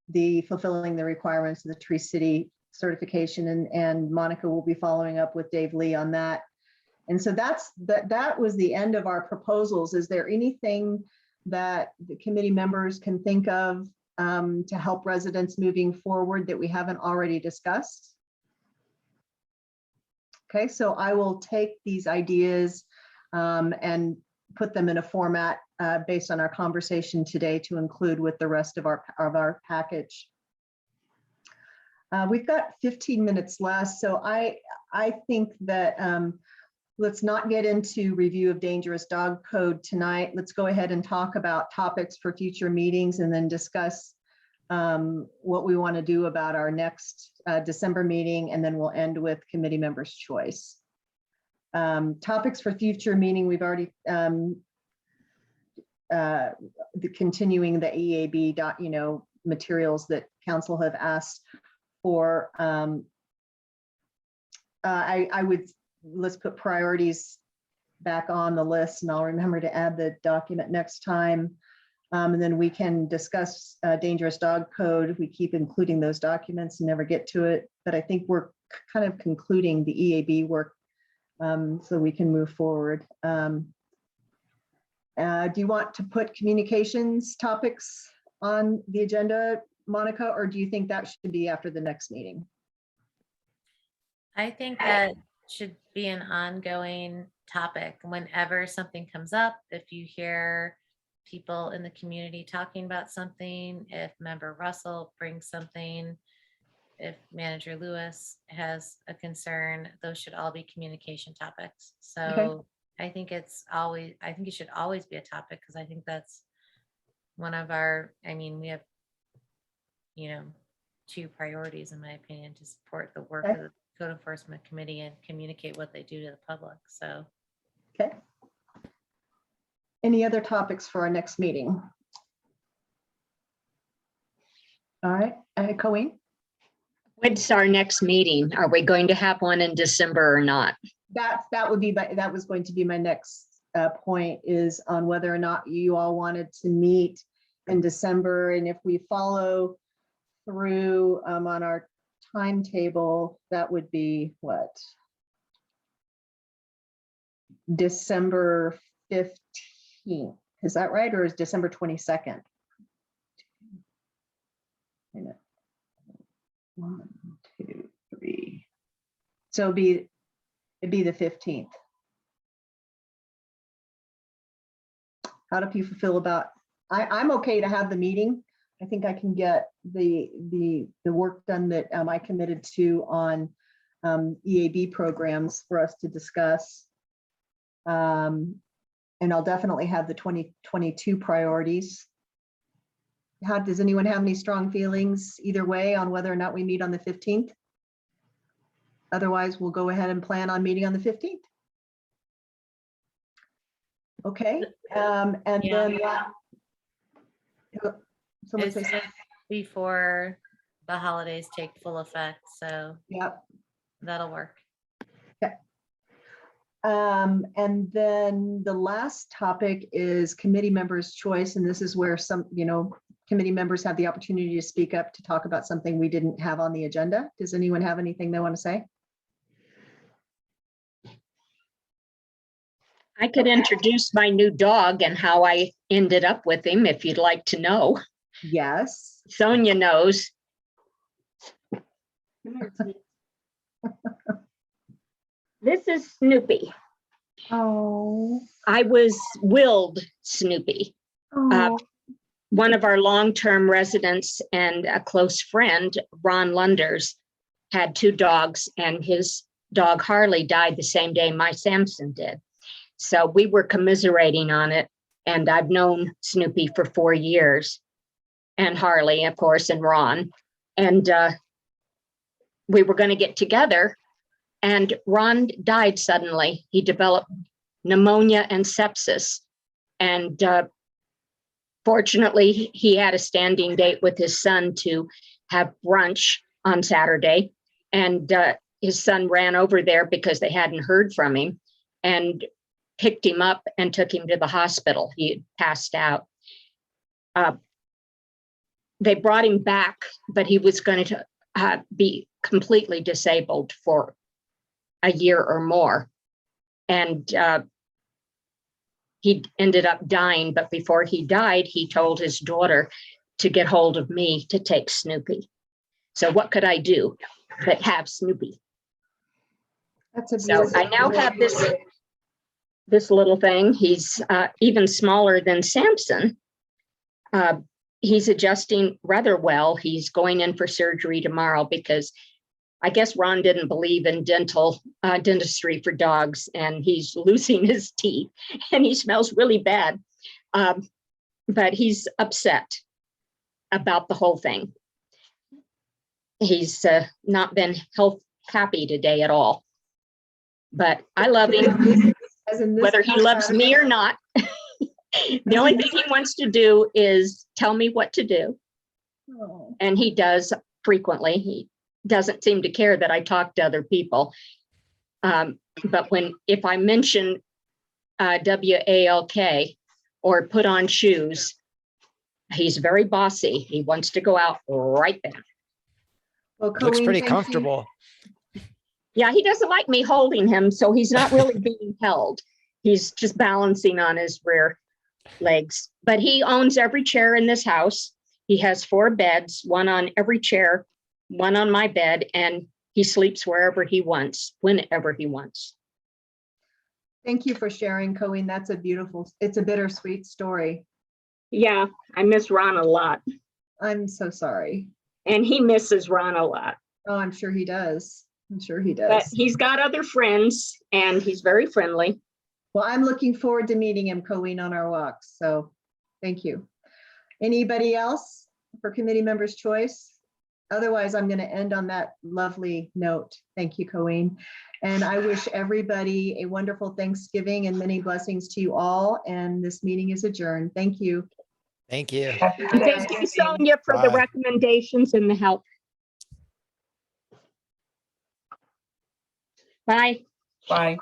the fulfilling the requirements of the Tree City certification, and Monica will be following up with Dave Lee on that. And so that was the end of our proposals. Is there anything that the committee members can think of to help residents moving forward that we haven't already discussed? Okay, so I will take these ideas and put them in a format based on our conversation today to include with the rest of our package. We've got 15 minutes left, so I think that let's not get into review of dangerous dog code tonight. Let's go ahead and talk about topics for future meetings and then discuss what we want to do about our next December meeting, and then we'll end with committee members' choice. Topics for future meeting, we've already continuing the EAB materials that council have asked for. Let's put priorities back on the list, and I'll remember to add the document next time. And then we can discuss dangerous dog code. We keep including those documents and never get to it, but I think we're kind of concluding the EAB work so we can move forward. Do you want to put communications topics on the agenda, Monica, or do you think that should be after the next meeting? I think that should be an ongoing topic. Whenever something comes up, if you hear people in the community talking about something, if Member Russell brings something, if Manager Lewis has a concern, those should all be communication topics. So I think it should always be a topic, because I think that's one of our, we have, two priorities, in my opinion, to support the work of the Code Enforcement Committee and communicate what they do to the public. So. Okay. Any other topics for our next meeting? All right, Colleen? When's our next meeting? Are we going to have one in December or not? That was going to be my next point, is on whether or not you all wanted to meet in December, and if we follow through on our timetable, that would be what? December 15th. Is that right? Or is December 22nd? 1, 2, 3. So it'd be the 15th. How do people feel about? I'm okay to have the meeting. I think I can get the work done that I committed to on EAB programs for us to discuss. And I'll definitely have the 2022 priorities. Does anyone have any strong feelings either way on whether or not we meet on the 15th? Otherwise, we'll go ahead and plan on meeting on the 15th. Okay, and then someone It's say, just before the holidays take full effect, so yep. that'll work. Okay. And then the last topic is committee members' choice, and this is where some, committee members have the opportunity to speak up to talk about something we didn't have on the agenda. Does anyone have anything they want to say? I could introduce my new dog and how I ended up with him, if you'd like to know. Yes. Sonia knows. This is Snoopy. Oh. I was willed Snoopy. One of our long-term residents and a close friend, Ron Lunders, had 2 dogs, and his dog Harley died the same day my Samson did. So we were commiserating on it, and I've known Snoopy for 4 years, and Harley, of course, and Ron. And we were going to get together, and Ron died suddenly. He developed pneumonia and sepsis, and fortunately, he had a standing date with his son to have brunch on Saturday, and his son ran over there because they hadn't heard from him and picked him up and took him to the hospital. He had passed out. They brought him back, but he was going to be completely disabled for a year or more. And he ended up dying, but before he died, he told his daughter to get hold of me to take Snoopy. So what could I do but have Snoopy? That's a So I beautiful. now have this little thing. He's even smaller than Samson. He's adjusting rather well. He's going in for surgery tomorrow because I guess Ron didn't believe in dentistry for dogs, and he's losing his teeth and he smells really bad. But he's upset about the whole thing. He's not been happy today at all. But I love him, As in this whether he loves me or not. The only thing he wants to do is tell me what to do. Oh, And he does frequently. He doesn't seem to care that I talk to other people. But if I mention WALK or put on shoes, he's very bossy. He wants to go out right then. well, Looks Colleen, pretty thank you. comfortable. Yeah, he doesn't like me holding him, so he's not really being held. He's just balancing on his rear legs. But he owns every chair in this house. He has 4 beds, one on every chair, one on my bed, and he sleeps wherever he wants, whenever he wants. Thank you for sharing, Colleen. That's it's a bittersweet story. Yeah, I miss Ron a lot, I'm so sorry. and he misses Ron a lot. Oh, I'm sure he does. I'm sure he But does. he's got other friends, and he's very friendly. Well, I'm looking forward to meeting him, Colleen, on our walks. So thank you. Anybody else for committee members' choice? Otherwise, I'm going to end on that lovely note. Thank you, Colleen. And I wish everybody a wonderful Thanksgiving and many blessings to you all. And this meeting is adjourned. Thank you. Thank you. Happy Thank you, Thanksgiving. Sonia, for the Bye. recommendations and the help. Bye. Bye.